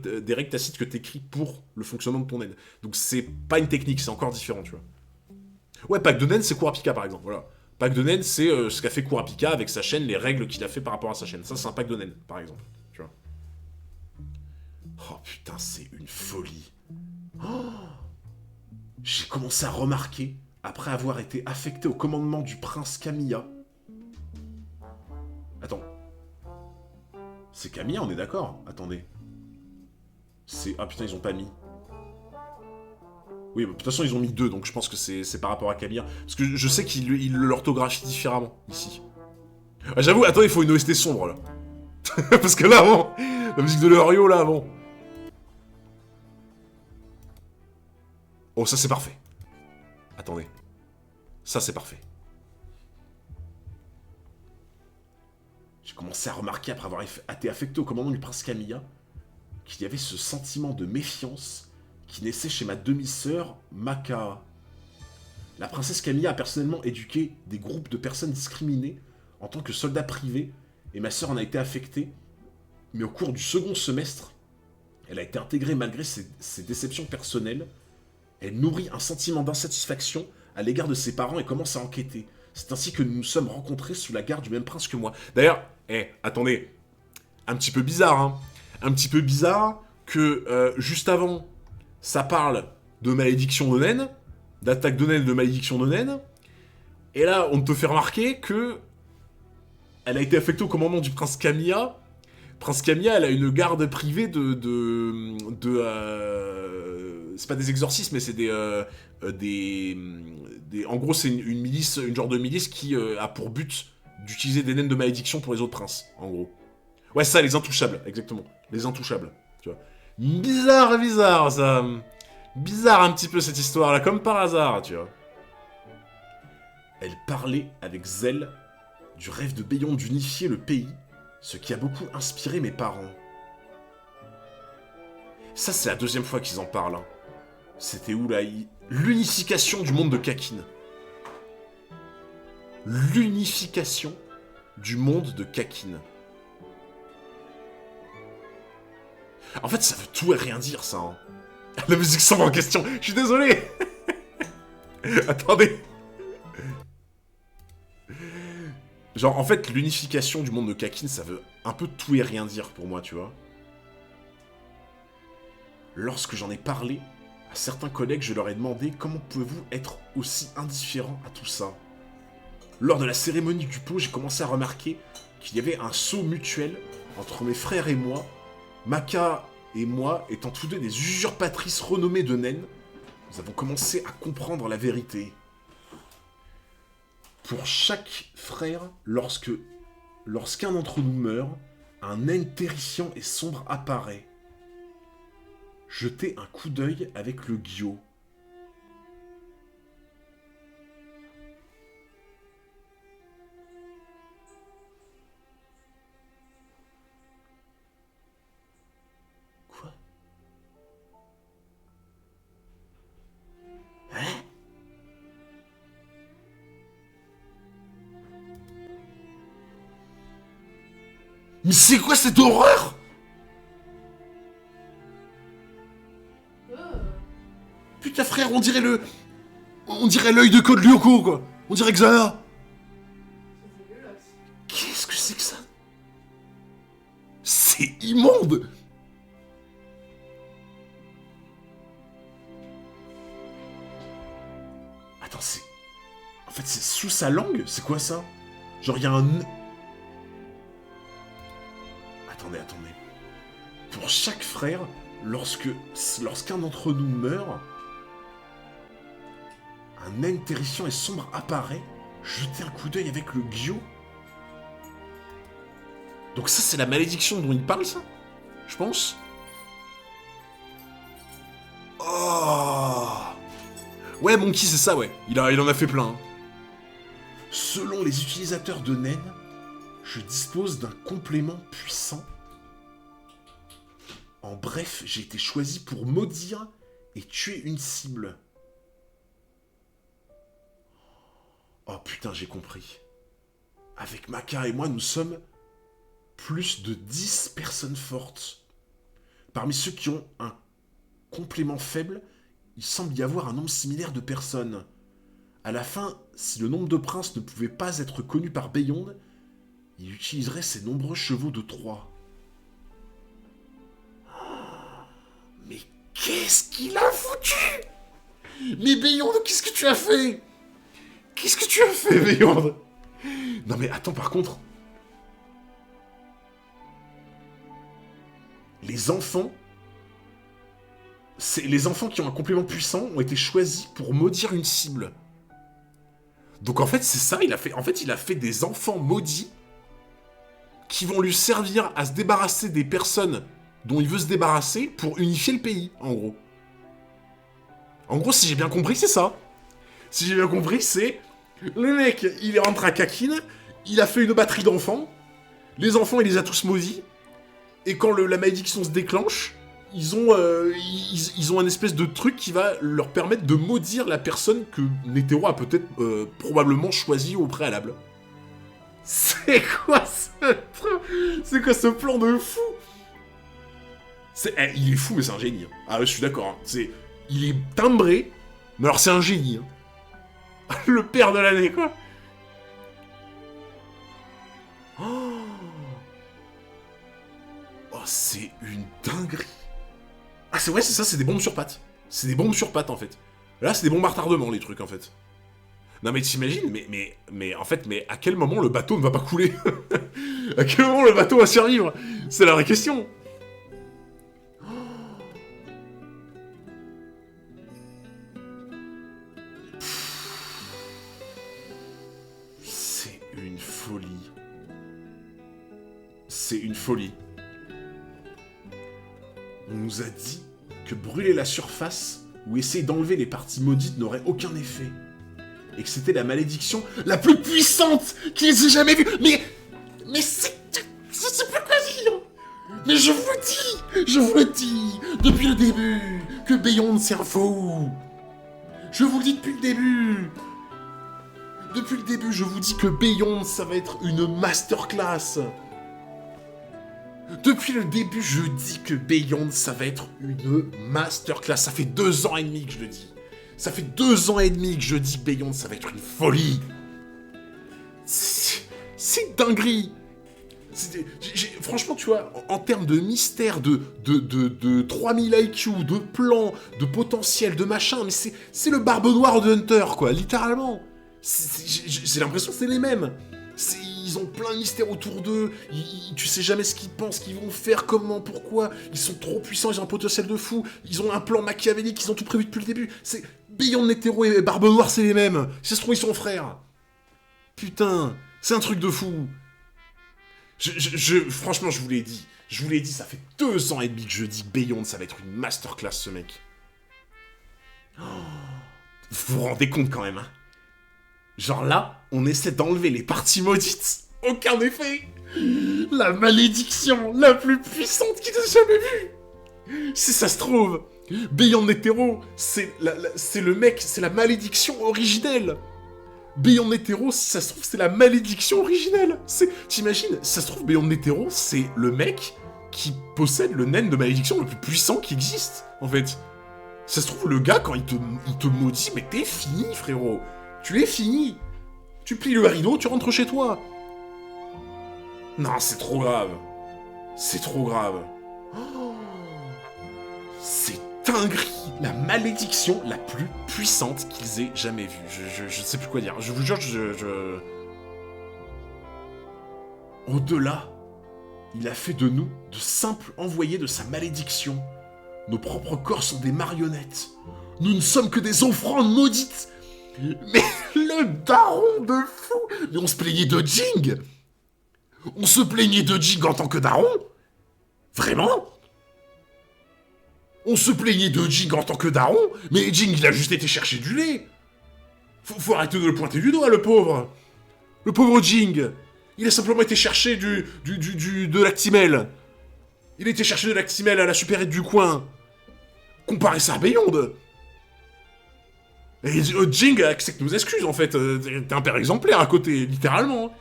[SPEAKER 1] tacites que t'écris pour le fonctionnement de ton naine. Donc c'est pas une technique, c'est encore différent, tu vois. Ouais, pack de naine, c'est Kurapika, par exemple, voilà. Pack de naine, c'est ce qu'a fait Kurapika avec sa chaîne, les règles qu'il a fait par rapport à sa chaîne. Ça, c'est un pack de naine, par exemple. Tu vois. Oh putain, c'est une folie. Oh, j'ai commencé à remarquer, après avoir été affecté au commandement du prince Kamiya. Attends. C'est Kamiya, on est d'accord? Attendez. Ah putain, ils ont pas mis. Oui, bah, de toute façon, ils ont mis 2, donc je pense que c'est par rapport à Kamiya. Parce que je sais qu'ils l'orthographient différemment, ici. Ah, j'avoue, attends, il faut une OST sombre, là. Parce que là, avant, la musique de Lerio, là, avant. Oh, ça, c'est parfait. Attendez. Ça, c'est parfait. J'ai commencé à remarquer, après avoir été affecté au commandement du prince Kamiya, qu'il y avait ce sentiment de méfiance qui naissait chez ma demi-sœur, Maka. La princesse Kamiya a personnellement éduqué des groupes de personnes discriminées en tant que soldats privés, et ma sœur en a été affectée, mais au cours du second semestre, elle a été intégrée malgré ses déceptions personnelles. Elle nourrit un sentiment d'insatisfaction à l'égard de ses parents et commence à enquêter. C'est ainsi que nous nous sommes rencontrés sous la garde du même prince que moi. D'ailleurs, attendez, un petit peu bizarre, hein. Un petit peu bizarre que juste avant, ça parle de malédiction de naine, d'attaque de naine, de malédiction de naine, et là, on te fait remarquer que elle a été affectée au commandement du prince Kamiya. Prince Kamiya, elle a une garde privée c'est pas des exorcismes, mais c'est en gros, c'est une milice, une genre de milice qui a pour but d'utiliser des naines de malédiction pour les autres princes, en gros. Ouais, c'est ça, les intouchables, exactement. Les intouchables, tu vois. Bizarre, ça. Bizarre un petit peu cette histoire-là, comme par hasard, tu vois. Elle parlait avec zèle du rêve de Beyond d'unifier le pays, ce qui a beaucoup inspiré mes parents. Ça, c'est la deuxième fois qu'ils en parlent. Hein. C'était où, là? L'unification du monde de Kakin. L'unification du monde de Kakin. En fait, ça veut tout et rien dire, ça. Hein. La musique sombre en question. Je suis désolé. Attendez. Genre, en fait, l'unification du monde de Kakin, ça veut un peu tout et rien dire pour moi, tu vois. Lorsque j'en ai parlé à certains collègues, je leur ai demandé comment pouvez-vous être aussi indifférents à tout ça. Lors de la cérémonie du pot, j'ai commencé à remarquer qu'il y avait un saut mutuel entre mes frères et moi, Maka et moi étant tous deux des usurpatrices renommées de naines. Nous avons commencé à comprendre la vérité. Pour chaque frère, lorsqu'un d'entre nous meurt, un naine terrifiant et sombre apparaît. Jetez un coup d'œil avec le Gyo. Quoi? Hein? Mais c'est quoi cette horreur? Putain frère, on dirait l'œil de Code Lyoko, quoi. On dirait Xana. Qu'est-ce que c'est que ça? C'est immonde. Attends, c'est... En fait, c'est sous sa langue? C'est quoi ça? Genre, il y a un... Attendez. Pour chaque frère, lorsqu'un d'entre nous meurt... Un naine terrifiant et sombre apparaît. Jetez un coup d'œil avec le Gyo. Donc ça, c'est la malédiction dont il parle, ça? Je pense. Oh. Ouais, Monkey, c'est ça, ouais. Il en a fait plein. Hein. Selon les utilisateurs de naine, je dispose d'un complément puissant. En bref, j'ai été choisi pour maudire et tuer une cible. Oh putain, j'ai compris. Avec Maka et moi, nous sommes plus de 10 personnes fortes. Parmi ceux qui ont un complément faible, il semble y avoir un nombre similaire de personnes. À la fin, si le nombre de princes ne pouvait pas être connu par Beyond, il utiliserait ses nombreux chevaux de Troie. Mais qu'est-ce qu'il a foutu? Mais Beyond, qu'est-ce que tu as fait? Qu'est-ce que tu as fait, Beyond? Non mais attends, par contre... Les enfants qui ont un complément puissant ont été choisis pour maudire une cible. Donc en fait, c'est ça, il a fait des enfants maudits qui vont lui servir à se débarrasser des personnes dont il veut se débarrasser pour unifier le pays, en gros. En gros, si j'ai bien compris, c'est ça. Si j'ai bien compris, c'est... Le mec, il est rentré à Kakin, il a fait une batterie d'enfants, les enfants, il les a tous maudits, et quand la malédiction se déclenche, ils ont un espèce de truc qui va leur permettre de maudire la personne que Netero a peut-être probablement choisie au préalable. C'est quoi ce truc? C'est quoi ce plan de fou? Il est fou, mais c'est un génie. Hein. Ah, je suis d'accord. Hein. Il est timbré, mais alors c'est un génie. Hein. Le père de l'année, quoi. Oh, c'est une dinguerie. Ah, c'est ça, c'est des bombes sur pattes. C'est des bombes sur pattes, en fait. Là, c'est des bombes à retardement, les trucs, en fait. Non, mais t'imagines, mais en fait, mais à quel moment le bateau ne va pas couler? À quel moment le bateau va survivre? C'est la vraie question. C'est une folie. On nous a dit que brûler la surface ou essayer d'enlever les parties maudites n'aurait aucun effet. Et que c'était la malédiction la plus puissante qu'ils aient jamais vue. Mais c'est plus quoi dire. Mais je vous le dis, depuis le début, que Beyond c'est un faux. Je vous le dis depuis le début. Depuis le début, je vous dis que Beyond, ça va être une masterclass. Depuis le début, je dis que Beyond, ça va être une masterclass. Ça fait 2 ans et demi que je le dis. Ça fait 2 ans et demi que je dis que Beyond, ça va être une folie. C'est dinguerie. Franchement, tu vois, en termes de mystère, de 3000 IQ, de plans, de potentiel, de machin, mais c'est le Barbe Noire de Hunter, quoi, littéralement. J'ai l'impression que c'est les mêmes. Ils ont plein de mystères autour d'eux, tu sais jamais ce qu'ils pensent, qu'ils vont faire, comment, pourquoi, ils sont trop puissants, ils ont un potentiel de fou, ils ont un plan machiavélique, ils ont tout prévu depuis le début. C'est Beyond Netero et Barbe Noire, c'est les mêmes. Si ça se trouve, ils sont frères. Putain, c'est un truc de fou. Franchement, je vous l'ai dit, ça fait 2 ans et demi que je dis que Beyond, ça va être une masterclass, ce mec. Oh, vous vous rendez compte quand même, hein? Genre là, on essaie d'enlever les parties maudites. Aucun effet. La malédiction la plus puissante qu'il ait jamais vue. Si ça se trouve, Beyond Netero, c'est le mec, c'est la malédiction originelle. Beyond Netero, si ça se trouve, c'est la malédiction originelle. T'imagines, si ça se trouve, Beyond Netero, c'est le mec qui possède le naine de malédiction le plus puissant qui existe, en fait. Si ça se trouve, le gars, quand il te maudit, mais t'es fini, frérot. Tu es fini. Tu plies le rideau, tu rentres chez toi. Non, c'est trop grave. C'est trop grave. Oh, c'est dinguerie. La malédiction la plus puissante qu'ils aient jamais vue. Je sais plus quoi dire. Je vous jure, Au-delà, il a fait de nous de simples envoyés de sa malédiction. Nos propres corps sont des marionnettes. Nous ne sommes que des offrandes maudites. Mais le daron de fou. Mais on se plaignait de Jing. On se plaignait de Jing en tant que daron. Vraiment? On se plaignait de Jing en tant que daron, mais Jing, il a juste été chercher du lait. Faut arrêter de le pointer du doigt, le pauvre. Le pauvre Jing. Il a simplement été chercher de Lactimel. Il a été chercher de Lactimel à la supérette du coin. Comparez ça à Beyond. Et Jing accepte nos excuses, en fait. T'es un père exemplaire à côté, littéralement.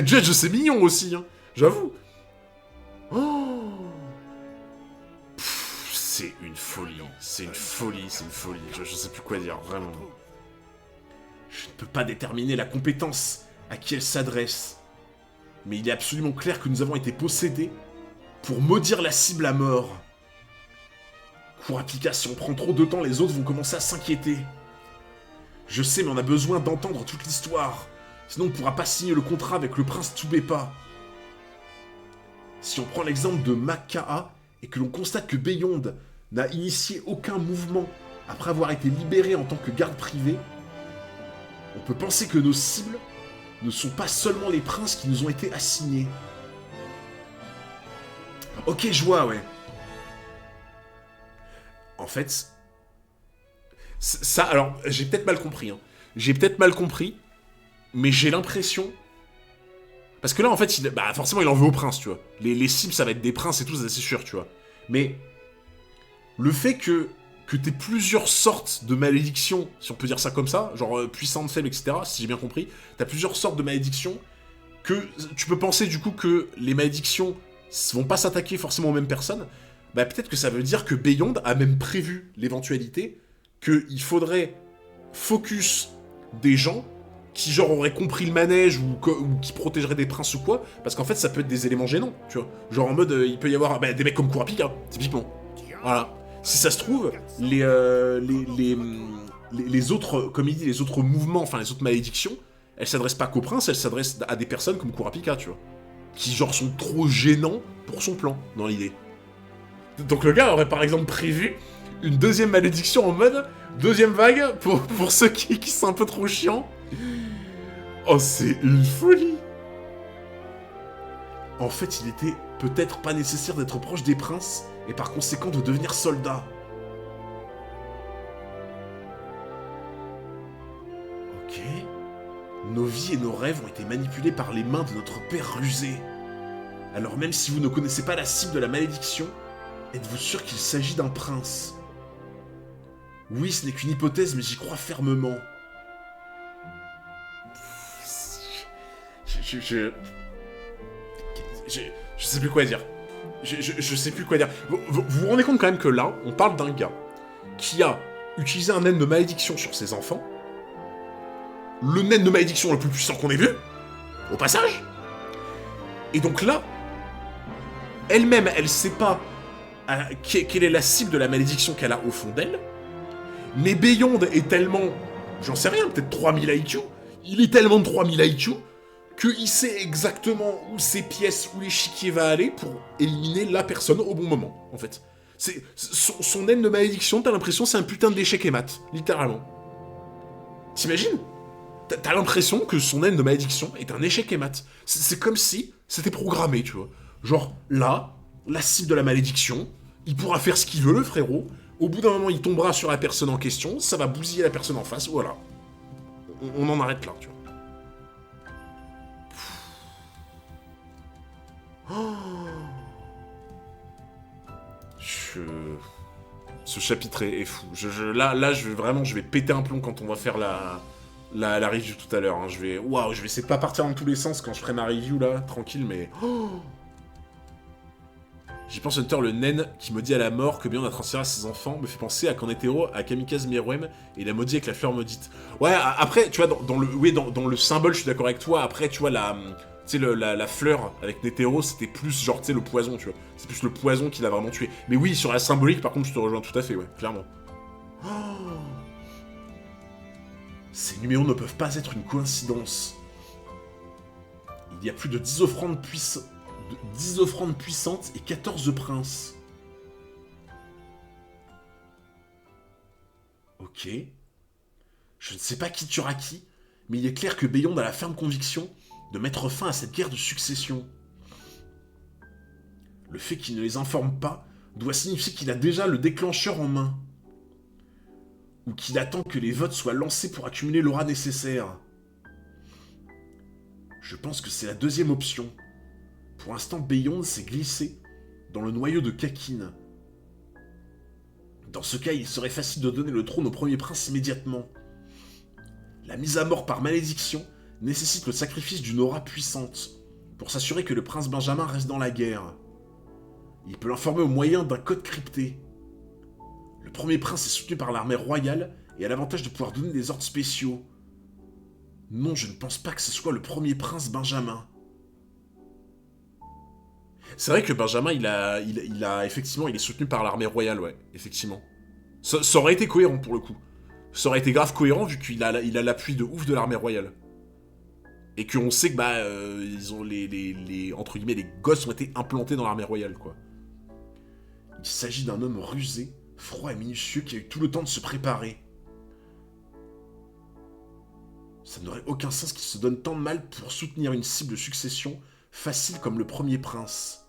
[SPEAKER 1] Judge, c'est mignon aussi, hein. J'avoue. Oh. C'est une folie, c'est une folie, c'est une folie. Je sais plus quoi dire, vraiment. Je ne peux pas déterminer la compétence à qui elle s'adresse. Mais il est absolument clair que nous avons été possédés pour maudire la cible à mort. Kurapika, si on prend trop de temps, les autres vont commencer à s'inquiéter. Je sais, mais on a besoin d'entendre toute l'histoire. Sinon, on ne pourra pas signer le contrat avec le prince Tsubepa. Si on prend l'exemple de Makaa, et que l'on constate que Beyond n'a initié aucun mouvement après avoir été libéré en tant que garde privé, on peut penser que nos cibles ne sont pas seulement les princes qui nous ont été assignés. Ok, je vois, ouais. En fait, ça, alors, j'ai peut-être mal compris, hein. J'ai peut-être mal compris, mais j'ai l'impression... Parce que là, en fait, forcément, il en veut au prince, tu vois. Les cibles, ça va être des princes et tout, c'est sûr, tu vois. Mais le fait que t'aies plusieurs sortes de malédictions, si on peut dire ça comme ça, genre puissantes, faibles, etc., si j'ai bien compris, t'as plusieurs sortes de malédictions, que tu peux penser, du coup, que les malédictions vont pas s'attaquer forcément aux mêmes personnes, bah peut-être que ça veut dire que Beyond a même prévu l'éventualité qu'il faudrait focus des gens qui genre auraient compris le manège ou qui protégeraient des princes ou quoi, parce qu'en fait ça peut être des éléments gênants, tu vois. Genre en mode, il peut y avoir des mecs comme Kurapika, typiquement. Voilà. Si ça se trouve, les autres, comme il dit, les autres mouvements, enfin les autres malédictions, elles s'adressent pas qu'aux princes, elles s'adressent à des personnes comme Kurapika, tu vois. Qui genre sont trop gênants pour son plan, dans l'idée. Donc le gars aurait par exemple prévu une deuxième malédiction en mode, deuxième vague, pour ceux qui sont un peu trop chiants. Oh, c'est une folie! En fait, il était peut-être pas nécessaire d'être proche des princes, et par conséquent de devenir soldat. Ok. Nos vies et nos rêves ont été manipulés par les mains de notre père rusé. Alors même si vous ne connaissez pas la cible de la malédiction, êtes-vous sûr qu'il s'agit d'un prince? Oui, ce n'est qu'une hypothèse, mais j'y crois fermement. Je sais plus quoi dire. Je sais plus quoi dire. Vous vous rendez compte quand même que là, on parle d'un gars qui a utilisé un naine de malédiction sur ses enfants. Le naine de malédiction le plus puissant qu'on ait vu, au passage. Et donc là, elle-même, elle sait pas quelle est la cible de la malédiction qu'elle a au fond d'elle. Mais Beyond est tellement, j'en sais rien, peut-être 3000 IQ. Il est tellement de 3000 IQ qu'il sait exactement où ses pièces, où l'échiquier va aller pour éliminer la personne au bon moment, en fait. Son naine de malédiction, t'as l'impression c'est un putain d'échec et mat, littéralement. T'imagines ? T'as l'impression que son naine de malédiction est un échec et mat. C'est comme si c'était programmé, tu vois. Genre, là, la cible de la malédiction, il pourra faire ce qu'il veut, le frérot. Au bout d'un moment, il tombera sur la personne en question, ça va bousiller la personne en face, voilà. On en arrête là, tu vois. Oh. Ce chapitre est fou. Là, je vais péter un plomb quand on va faire la review tout à l'heure. Hein. Je vais essayer de pas partir dans tous les sens quand je ferai ma review, là, tranquille, mais... Oh. J'y pense, Hunter, le naine qui maudit à la mort que Beyond a transféré à ses enfants me fait penser à Kanetero, à Kamikaze Meruem, et il a maudit avec la fleur maudite. Ouais, après, tu vois, dans le symbole, je suis d'accord avec toi. Après, tu vois, la fleur avec Netero, c'était plus genre, tu sais, le poison, tu vois. C'est plus le poison qui l'a vraiment tué. Mais oui, sur la symbolique, par contre, je te rejoins tout à fait, ouais, clairement. Oh. Ces numéros ne peuvent pas être une coïncidence. Il y a plus de 10 offrandes puissantes et 14 princes. Ok. Je ne sais pas qui tuera qui, mais il est clair que Beyond a la ferme conviction de mettre fin à cette guerre de succession. Le fait qu'il ne les informe pas doit signifier qu'il a déjà le déclencheur en main. Ou qu'il attend que les votes soient lancés pour accumuler l'aura nécessaire. Je pense que c'est la deuxième option. Pour l'instant, Beyond s'est glissé dans le noyau de Kakin. Dans ce cas, il serait facile de donner le trône au premier prince immédiatement. La mise à mort par malédiction nécessite le sacrifice d'une aura puissante, pour s'assurer que le prince Benjamin reste dans la guerre. Il peut l'informer au moyen d'un code crypté. Le premier prince est soutenu par l'armée royale et a l'avantage de pouvoir donner des ordres spéciaux. Non, je ne pense pas que ce soit le premier prince Benjamin. C'est vrai que Benjamin, il a effectivement, il est soutenu par l'armée royale, ouais, effectivement. Ça aurait été cohérent pour le coup. Ça aurait été grave cohérent vu qu'il a l'appui de ouf de l'armée royale. Et qu'on sait que ils ont entre guillemets, les gosses ont été implantés dans l'armée royale, quoi. Il s'agit d'un homme rusé, froid et minutieux qui a eu tout le temps de se préparer. Ça n'aurait aucun sens qu'il se donne tant de mal pour soutenir une cible de succession facile comme le premier prince.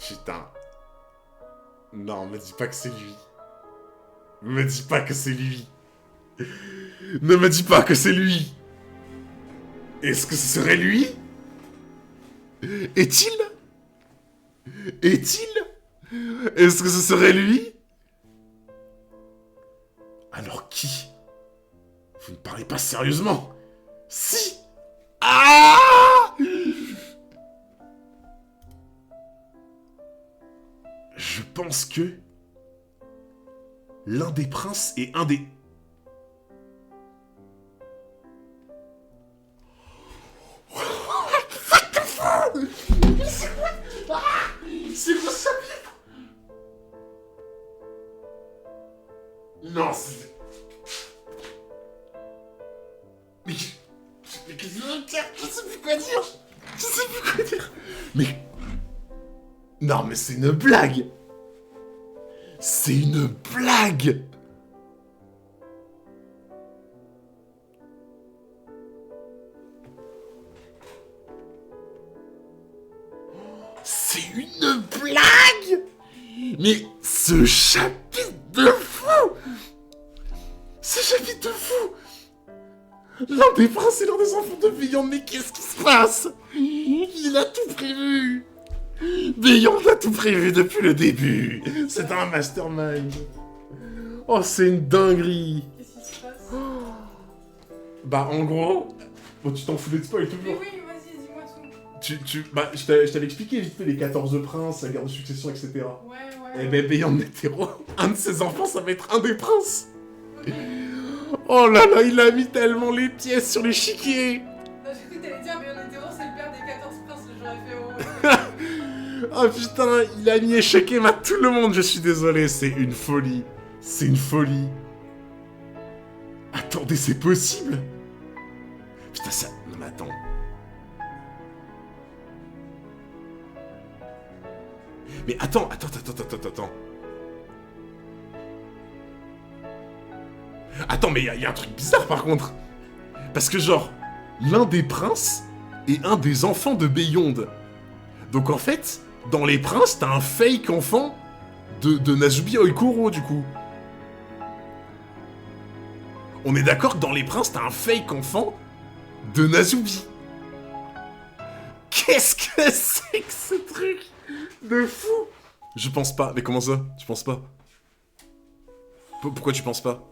[SPEAKER 1] Putain. Non, me dis pas que c'est lui. Me dis pas que c'est lui. Ne me dis pas que c'est lui. Est-ce que ce serait lui? Est-il? Est-ce que ce serait lui? Alors qui? Vous ne parlez pas sérieusement? Si! Ah! Je pense que l'un des princes est un des... C'est quoi ça? Non, c'est... Mais qu'est-ce que je veux dire? Je sais plus quoi dire. Mais... Non, mais c'est une blague. C'est une blague. C'est une blague. Mais ce chapitre de fou. L'un des princes et l'un des enfants de Beyond, mais qu'est-ce qui se passe? Il a tout prévu. Beyond a tout prévu depuis le début. C'est un mastermind. Oh, c'est une dinguerie.
[SPEAKER 2] Qu'est-ce qui se passe?
[SPEAKER 1] Bah, en gros... Bon, tu t'en fous de spoil
[SPEAKER 2] Mais
[SPEAKER 1] toujours.
[SPEAKER 2] oui, vas-y, dis-moi tout.
[SPEAKER 1] Bah, je t'avais expliqué vite fait les 14 princes, la guerre de succession, etc.
[SPEAKER 2] Ouais.
[SPEAKER 1] Eh ben, Beyond hétéro, un de ses enfants, ça va être un des princes.
[SPEAKER 2] Ok.
[SPEAKER 1] Oh là là, il a mis tellement les pièces sur l'échiquier.
[SPEAKER 2] Non, j'ai cru que t'allais dire, mais on était c'est le père des 14 princes, j'aurais fait oh.
[SPEAKER 1] Oh putain, il a mis échec et mat tout le monde, je suis désolé, c'est une folie. C'est une folie. Attendez, c'est possible? Putain, ça... Non mais attends. Mais attends. Attends, mais y a un truc bizarre par contre. Parce que genre, l'un des princes est un des enfants de Beyond. Donc en fait, dans les princes, t'as un fake enfant de Nazubi Oikuro du coup. On est d'accord que dans les princes, t'as un fake enfant de Nazubi. Qu'est-ce que c'est que ce truc de fou? Je pense pas. Mais comment ça? Tu penses pas? Pourquoi tu penses pas?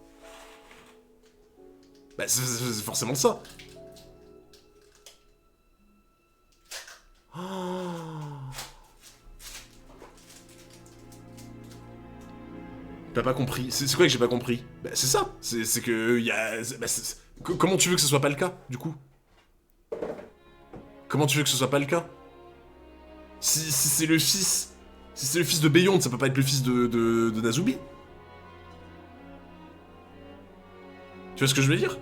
[SPEAKER 1] Bah c'est forcément ça. Oh. T'as pas compris? C'est quoi que j'ai pas compris? Bah c'est ça. C'est que y a... Bah, comment tu veux que ce soit pas le cas, du coup? Comment tu veux que ce soit pas le cas? Si c'est le fils... Si c'est le fils de Beyond, ça peut pas être le fils de Nazubi. Tu vois ce que je veux dire?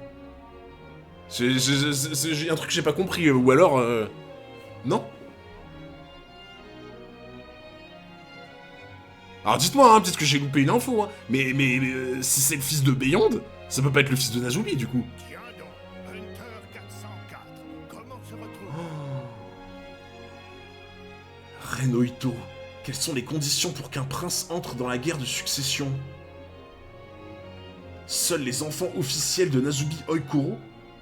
[SPEAKER 1] J'ai un truc que j'ai pas compris, ou alors... Non? Alors dites-moi, hein, peut-être que j'ai loupé une info, hein, mais si c'est le fils de Beyond, ça peut pas être le fils de Nazubi, du coup.
[SPEAKER 3] Tiens donc, Hunter 404, comment se retrouve
[SPEAKER 1] Renoito, quelles sont les conditions pour qu'un prince entre dans la guerre de succession? Seuls les enfants officiels de Nazubi Oikuro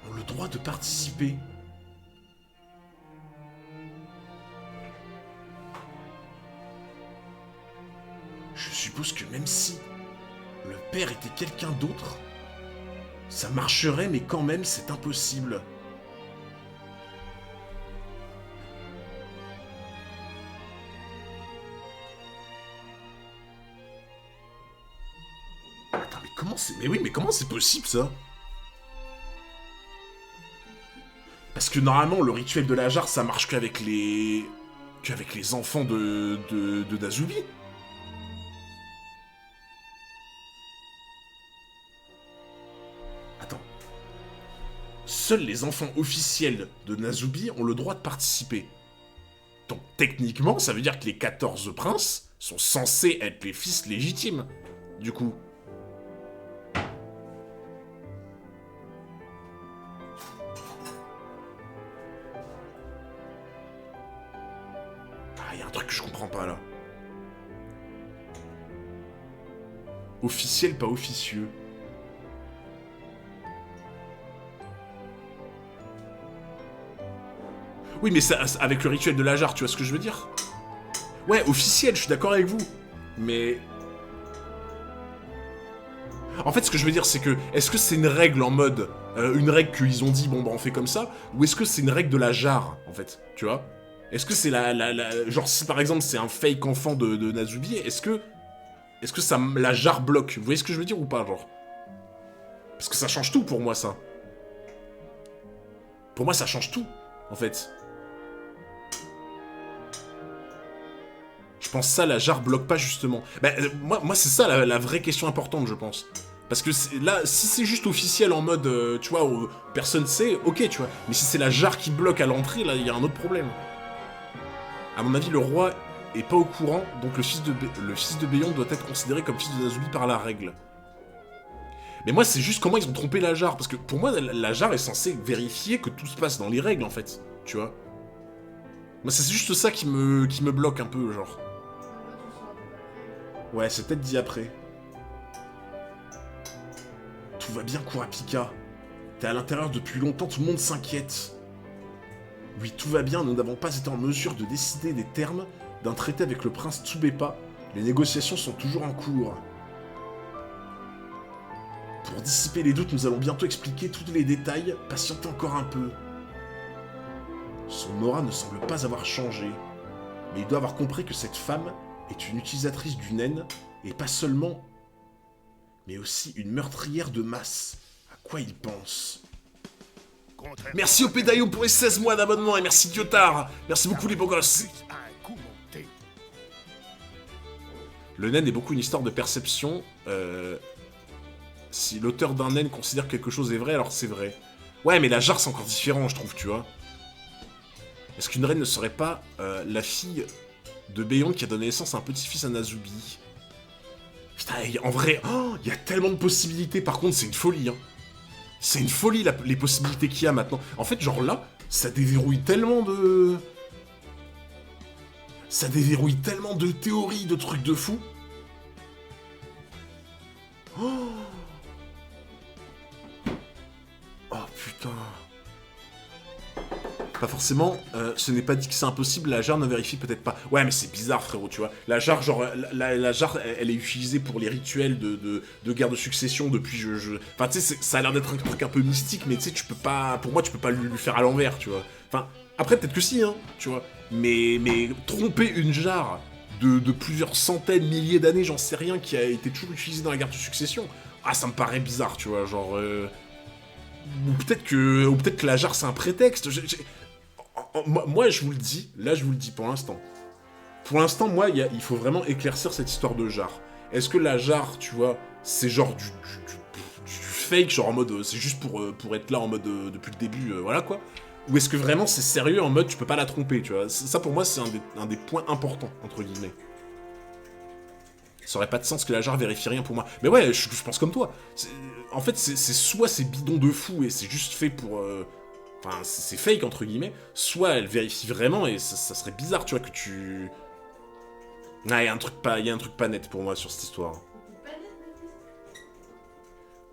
[SPEAKER 1] ont le droit de participer. Je suppose que même si le père était quelqu'un d'autre, ça marcherait, mais quand même, c'est impossible. Attends, mais comment c'est... Mais oui, mais comment c'est possible, ça? Parce que normalement, le rituel de la jarre, ça marche qu'avec les... qu'avec les enfants de Nazubi. Attends. Seuls les enfants officiels de Nazubi ont le droit de participer. Donc techniquement, ça veut dire que les 14 princes sont censés être les fils légitimes, du coup. Ah, y a un truc que je comprends pas, là. Officiel, pas officieux. Oui, mais ça, avec le rituel de la jarre, tu vois ce que je veux dire? Ouais, officiel, je suis d'accord avec vous. Mais... En fait, ce que je veux dire, c'est que... Est-ce que c'est une règle en mode... une règle qu'ils ont dit, bon, bah, on fait comme ça? Ou est-ce que c'est une règle de la jarre, en fait? Tu vois? Est-ce que c'est genre, si par exemple, c'est un fake enfant de Nazubi, est-ce que ça, la jarre bloque? Vous voyez ce que je veux dire ou pas, genre? Parce que ça change tout pour moi, ça. Pour moi, ça change tout, en fait. Je pense ça, la jarre bloque pas, justement. Bah, moi c'est ça la vraie question importante, je pense. Parce que là, si c'est juste officiel en mode, tu vois, personne sait, ok, tu vois. Mais si c'est la jarre qui bloque à l'entrée, là, il y a un autre problème. À mon avis, le roi est pas au courant, donc le fils de Beyond doit être considéré comme fils de Nazubi par la règle. Mais moi, c'est juste comment ils ont trompé la jarre, parce que pour moi, la jarre est censée vérifier que tout se passe dans les règles, en fait, tu vois. Moi, c'est juste ça qui me bloque un peu, genre. Ouais, c'est peut-être dit après. Tout va bien, Kurapika. T'es à l'intérieur depuis longtemps, tout le monde s'inquiète. Oui, tout va bien, nous n'avons pas été en mesure de décider des termes d'un traité avec le prince Tsubepa. Les négociations sont toujours en cours. Pour dissiper les doutes, nous allons bientôt expliquer tous les détails. Patientez encore un peu. Son aura ne semble pas avoir changé. Mais il doit avoir compris que cette femme est une utilisatrice du naine, et pas seulement, mais aussi une meurtrière de masse. À quoi il pense? Merci au Pédaillon pour les 16 mois d'abonnement, et merci Diotard. Merci beaucoup les beaux gosses. Le naine est beaucoup une histoire de perception. Si l'auteur d'un naine considère que quelque chose est vrai, alors c'est vrai. Ouais, mais la jarre, c'est encore différent, je trouve, tu vois. Est-ce qu'une reine ne serait pas la fille de Beyond qui a donné naissance à un petit-fils à Nazubi? Putain, en vrai, il y a tellement de possibilités. Par contre, c'est une folie, hein. C'est une folie, les possibilités qu'il y a maintenant. En fait, genre là, ça déverrouille tellement de... Ça déverrouille tellement de théories, de trucs de fou. Oh, putain. Pas forcément, ce n'est pas dit que c'est impossible, la jarre ne vérifie peut-être pas. Ouais, mais c'est bizarre, frérot, tu vois. La jarre, genre, la jarre, elle est utilisée pour les rituels de guerre de succession depuis Enfin, tu sais, ça a l'air d'être un truc un peu mystique, mais tu sais, tu peux pas... Pour moi, tu peux pas lui faire à l'envers, tu vois. Enfin, après, peut-être que si, hein, tu vois. Mais tromper une jarre de plusieurs centaines, milliers d'années, j'en sais rien, qui a été toujours utilisée dans la guerre de succession, ah, ça me paraît bizarre, tu vois, genre... Ou peut-être que la jarre, c'est un prétexte. Moi, je vous le dis, là, je vous le dis pour l'instant. Pour l'instant, moi, il faut vraiment éclaircir cette histoire de jarre. Est-ce que la jarre, tu vois, c'est genre du fake, genre en mode, c'est juste pour être là en mode depuis le début, voilà quoi. Ou est-ce que vraiment c'est sérieux en mode tu peux pas la tromper, tu vois. Ça pour moi c'est un des points importants, entre guillemets. Ça aurait pas de sens que la jarre vérifie rien pour moi. Mais ouais, je pense comme toi. En fait, c'est soit c'est bidon de fou et c'est juste fait pour... Enfin, c'est fake, entre guillemets. Soit elle vérifie vraiment et ça serait bizarre, tu vois, que tu... Ah, il y a un truc pas net pour moi sur cette histoire.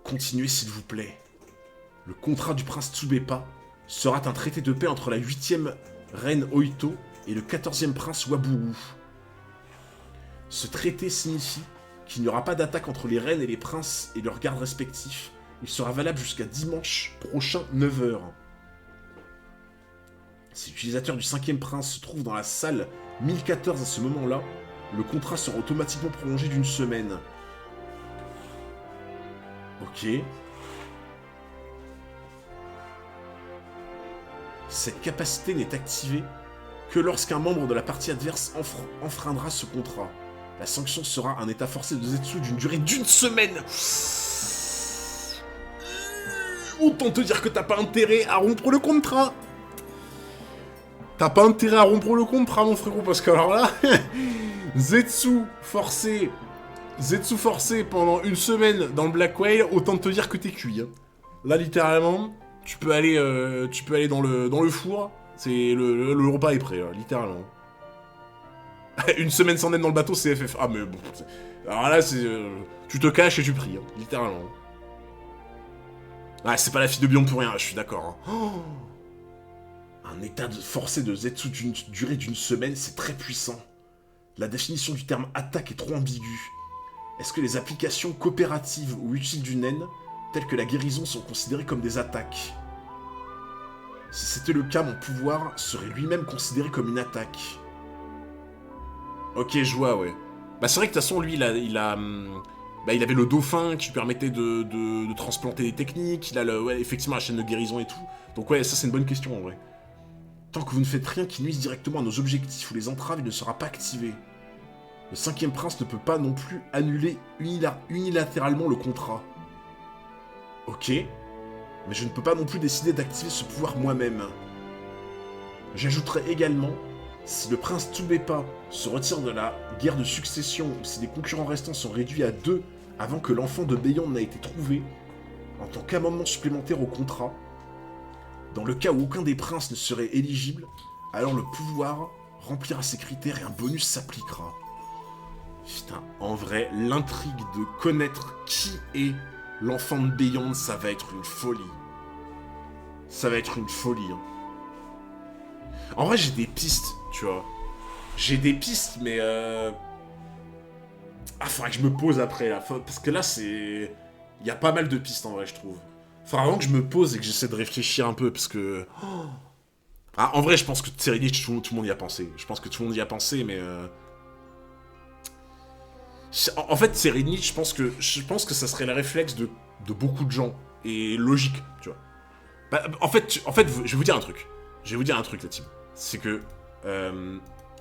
[SPEAKER 1] Continuez, s'il vous plaît. Le contrat du prince Tsubepa sera un traité de paix entre la 8e reine Oito et le 14e prince Waburu. Ce traité signifie qu'il n'y aura pas d'attaque entre les reines et les princes et leurs gardes respectifs. Il sera valable jusqu'à dimanche prochain 9h. Si l'utilisateur du 5e prince se trouve dans la salle 1014 à ce moment-là, le contrat sera automatiquement prolongé d'une semaine. Ok. Cette capacité n'est activée que lorsqu'un membre de la partie adverse enfreindra ce contrat. La sanction sera un état forcé de Zetsu d'une durée d'une semaine. Autant te dire que t'as pas intérêt à rompre le contrat. T'as pas intérêt à rompre le contrat, mon frérot, parce que alors là... Zetsu forcé pendant une semaine dans le Black Whale, autant te dire que t'es cuit. Hein. Là, littéralement, tu peux aller dans le four, le repas est prêt, littéralement. Une semaine sans naine dans le bateau, c'est FF. Ah, mais bon... Alors là, c'est... tu te caches et tu pries, hein, littéralement. Ah, c'est pas la fille de Bion pour rien, je suis d'accord. Hein. Oh, un état forcé de Zetsu d'une durée d'une semaine, c'est très puissant. La définition du terme attaque est trop ambiguë. Est-ce que les applications coopératives ou utiles du naine, telles que la guérison, sont considérées comme des attaques? Si c'était le cas, mon pouvoir serait lui-même considéré comme une attaque. Ok, je vois, ouais. Bah c'est vrai que de toute façon, lui, il avait le dauphin qui lui permettait de transplanter des techniques, il a effectivement la chaîne de guérison et tout. Donc ouais, ça c'est une bonne question en vrai. Tant que vous ne faites rien qui nuise directement à nos objectifs ou les entraves, il ne sera pas activé. Le 5e prince ne peut pas non plus annuler unilatéralement le contrat. Ok, mais je ne peux pas non plus décider d'activer ce pouvoir moi-même. J'ajouterai également, si le prince Tsubepa se retire de la guerre de succession ou si les concurrents restants sont réduits à 2 avant que l'enfant de Beyond n'a été trouvé, en tant qu'amendement supplémentaire au contrat, dans le cas où aucun des princes ne serait éligible, alors le pouvoir remplira ses critères et un bonus s'appliquera. Putain, en vrai, l'intrigue de connaître qui est l'enfant de Beyond, ça va être une folie. Ça va être une folie. Hein. En vrai, j'ai des pistes, tu vois. J'ai des pistes, mais ah, faudrait que je me pose après, là. Parce que là, c'est... Il y a pas mal de pistes, en vrai, je trouve. Faudra vraiment que je me pose et que j'essaie de réfléchir un peu, parce que... Ah, en vrai, je pense que Tserinich, tout le monde y a pensé. Je pense que tout le monde y a pensé, mais... En fait, Tserinich, je pense que ça serait le réflexe de beaucoup de gens. Et logique, tu vois. Bah, en fait, je vais vous dire un truc. Je vais vous dire un truc, la team. C'est que...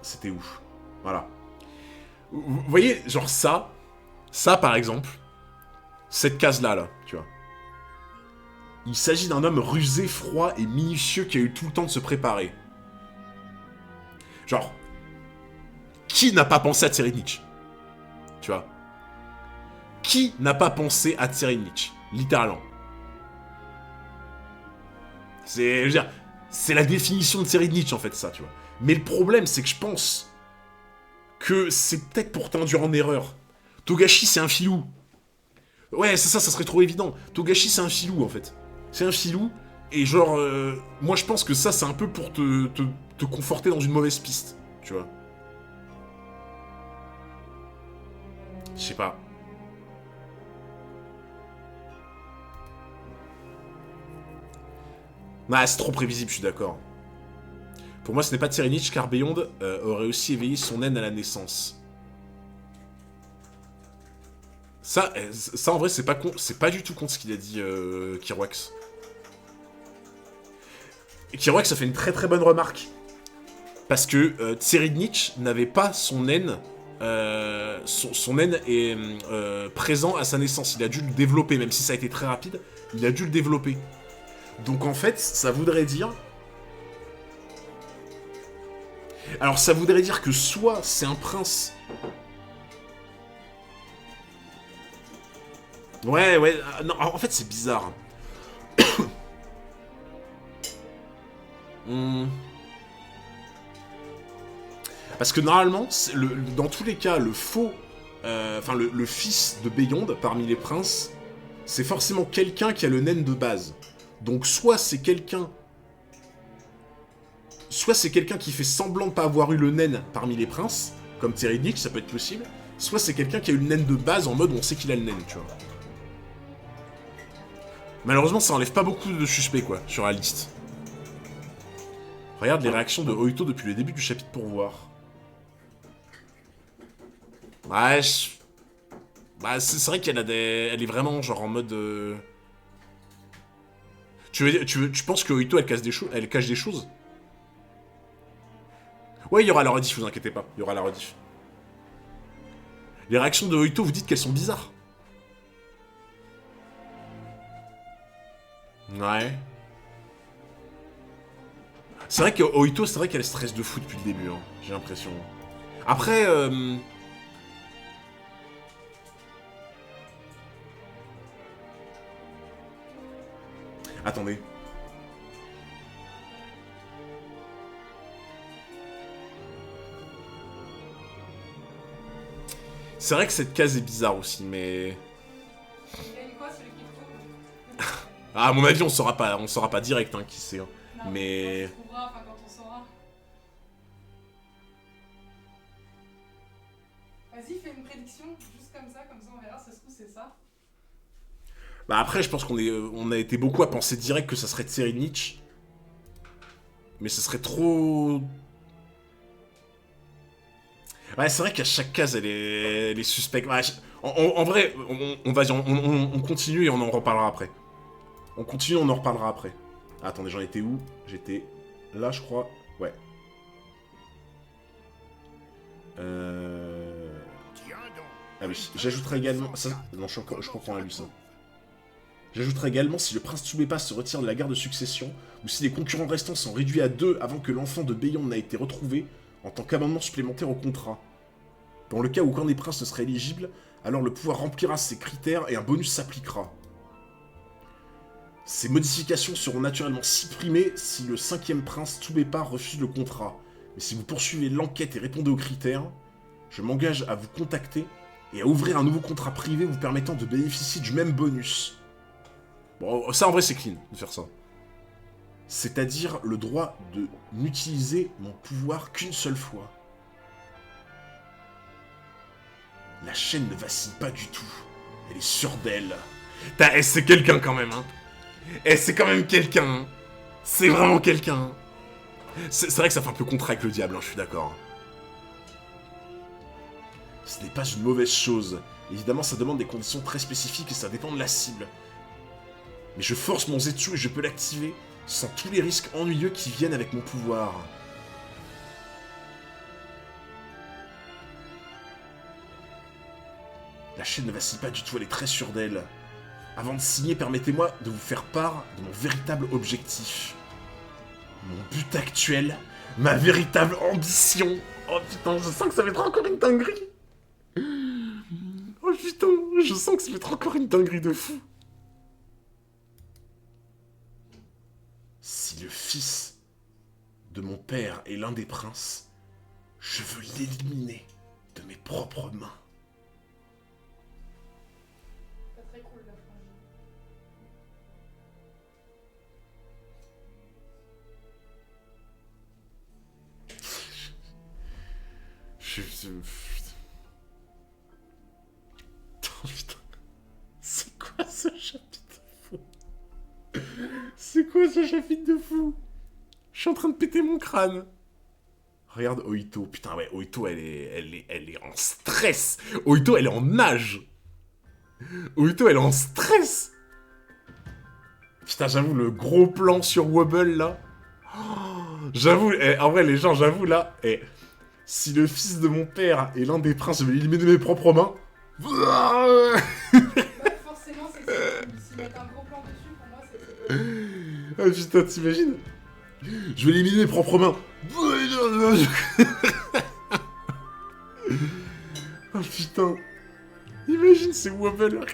[SPEAKER 1] c'était ouf. Voilà. Vous voyez, genre ça, par exemple, cette case-là, là, tu vois. Il s'agit d'un homme rusé, froid et minutieux qui a eu tout le temps de se préparer. Genre, qui n'a pas pensé à Tserinich? Tu vois. Qui n'a pas pensé à Tserinich? Littéralement. C'est, je veux dire, c'est la définition de Tserinich, en fait, ça, tu vois. Mais le problème, c'est que je pense que c'est peut-être pour t'induire en erreur. Togashi, c'est un filou. Ouais, c'est ça, ça serait trop évident. Togashi, c'est un filou, en fait. C'est un filou, et genre, moi, je pense que ça, c'est un peu pour te conforter dans une mauvaise piste, tu vois. Je sais pas. Nah, c'est trop prévisible, je suis d'accord. Pour moi, ce n'est pas Tserinich, car Beyond aurait aussi éveillé son haine à la naissance. Ça en vrai, c'est pas du tout con ce qu'il a dit, Kiroax. Kiroax a fait une très très bonne remarque. Parce que Tserinich n'avait pas son haine... son haine est présent à sa naissance. Il a dû le développer, même si ça a été très rapide. Il a dû le développer. Donc en fait, ça voudrait dire... Alors ça voudrait dire que soit c'est un prince... Ouais, non, en fait c'est bizarre. Parce que normalement, dans tous les cas, le faux... Enfin, le fils de Beyond, parmi les princes, c'est forcément quelqu'un qui a le naine de base. Donc soit c'est quelqu'un... Soit c'est quelqu'un qui fait semblant de pas avoir eu le naine parmi les princes, comme Tserinich, ça peut être possible. Soit c'est quelqu'un qui a eu le naine de base en mode on sait qu'il a le naine, tu vois. Malheureusement, ça enlève pas beaucoup de suspects, quoi, sur la liste. Regarde les réactions de Oito depuis le début du chapitre pour voir. Ouais, bah, c'est vrai qu'elle a des... Elle est vraiment, genre, en mode... Tu penses que Oito, elle cache des choses? Ouais, il y aura la rediff, vous inquiétez pas. Il y aura la rediff. Les réactions de Oito, vous dites qu'elles sont bizarres. Ouais. C'est vrai que Oito, c'est vrai qu'elle stresse de fou depuis le début, hein, j'ai l'impression. Après, attendez. C'est vrai que cette case est bizarre aussi, mais...
[SPEAKER 2] Il gagne quoi, celui qui trouve?
[SPEAKER 1] Ah, à mon avis, on saura pas direct, hein, qui c'est. Hein.
[SPEAKER 2] Non,
[SPEAKER 1] Mais...
[SPEAKER 2] quand on trouvera, enfin quand on saura. Vas-y, fais une prédiction, juste comme ça on verra, ça se trouve c'est ça.
[SPEAKER 1] Bah après, je pense on a été beaucoup à penser direct que ça serait Tserinich. Mais ce serait trop... Ouais, c'est vrai qu'à chaque case, elle est suspecte. Ouais, en vrai, on continue et on en reparlera après. On continue, on en reparlera après. Ah, attendez, j'en étais où? J'étais là, je crois. Ouais. Ah oui, j'ajouterai également... Ça... Non, je comprends à lui, ça. J'ajouterai également si le prince Tsubeipa se retire de la guerre de succession, ou si les concurrents restants sont réduits à 2 avant que l'enfant de Beyond n'a été retrouvé, en tant qu'amendement supplémentaire au contrat. Dans le cas où aucun des princes ne serait éligible, alors le pouvoir remplira ses critères et un bonus s'appliquera. Ces modifications seront naturellement supprimées si le 5e prince Tsubeipa refuse le contrat. Mais si vous poursuivez l'enquête et répondez aux critères, je m'engage à vous contacter et à ouvrir un nouveau contrat privé vous permettant de bénéficier du même bonus. Bon, ça en vrai c'est clean de faire ça. C'est-à-dire le droit de n'utiliser mon pouvoir qu'une seule fois. La chaîne ne vacille pas du tout. Elle est sûre d'elle. C'est quelqu'un quand même, hein. C'est quand même quelqu'un, hein. C'est vraiment quelqu'un. C'est vrai que ça fait un peu contrat avec le diable, hein, je suis d'accord. Ce n'est pas une mauvaise chose. Évidemment, ça demande des conditions très spécifiques et ça dépend de la cible. Mais je force mon Zetsu et je peux l'activer sans tous les risques ennuyeux qui viennent avec mon pouvoir. La chaîne ne vacille pas du tout, elle est très sûre d'elle. Avant de signer, permettez-moi de vous faire part de mon véritable objectif. Mon but actuel, ma véritable ambition. Oh putain, je sens que ça va être encore une dinguerie. Oh putain, je sens que ça va être encore une dinguerie de fou. Si le fils de mon père est l'un des princes, je veux l'éliminer de mes propres mains.
[SPEAKER 2] Pas très cool la frange.
[SPEAKER 1] Putain. C'est quoi ce chapitre de fou? C'est quoi ce chapitre de fou? Je suis en train de péter mon crâne. Regarde Oito. Putain, ouais, Oito, elle est en stress. Oito, elle est en nage. Oito, elle est en stress. Putain, j'avoue, le gros plan sur Wobble, là. Oh, j'avoue, en vrai, les gens, j'avoue, là... si le fils de mon père est l'un des princes, je vais l'éliminer de mes propres mains.
[SPEAKER 2] Bah forcément, c'est que s'ils mettent un gros plan dessus, pour moi, c'est...
[SPEAKER 1] Ah putain, t'imagines? Je vais l'éliminer de mes propres mains. Oh putain. Imagine, c'est Wobble.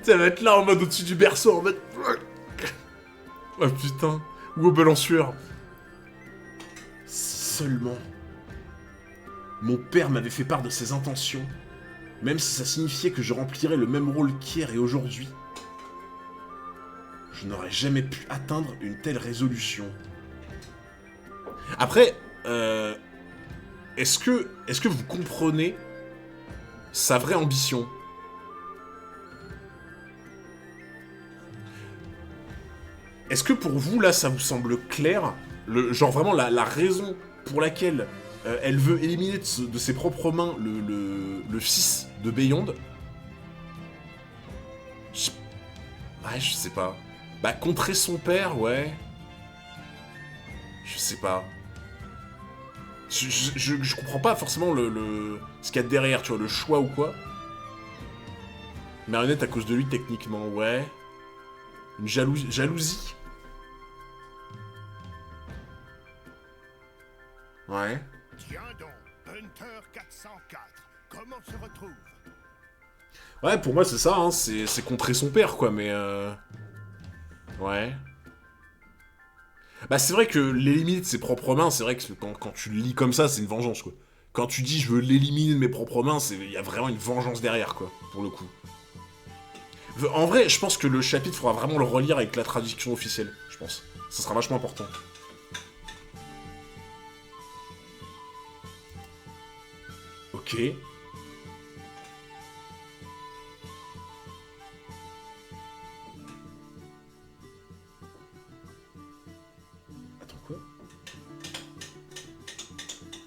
[SPEAKER 1] Ça va être là en mode au-dessus du berceau, en mode... Oh putain. Wobble en sueur. Si seulement... mon père m'avait fait part de ses intentions, même si ça signifiait que je remplirais le même rôle qu'hier et aujourd'hui, je n'aurais jamais pu atteindre une telle résolution. Après, est-ce que vous comprenez sa vraie ambition? Est-ce que pour vous, là, ça vous semble clair? Genre vraiment la raison pour laquelle elle veut éliminer de ses propres mains le fils de Beyond? Ouais, je sais pas. Bah, contrer son père, ouais. Je sais pas. Je comprends pas forcément ce qu'il y a derrière, tu vois, le choix ou quoi. Marionnette à cause de lui, techniquement, ouais. Une jalousie. Ouais.
[SPEAKER 3] Tiens donc, Hunter 404, comment se retrouve?
[SPEAKER 1] Ouais, pour moi, c'est ça, hein. C'est contrer son père, quoi, mais ouais. Bah, c'est vrai que l'éliminer de ses propres mains, c'est vrai que quand tu le lis comme ça, c'est une vengeance, quoi. Quand tu dis je veux l'éliminer de mes propres mains, il y a vraiment une vengeance derrière, quoi, pour le coup. En vrai, je pense que le chapitre, faudra vraiment le relire avec la traduction officielle, je pense. Ça sera vachement important. Ok. Attends, quoi?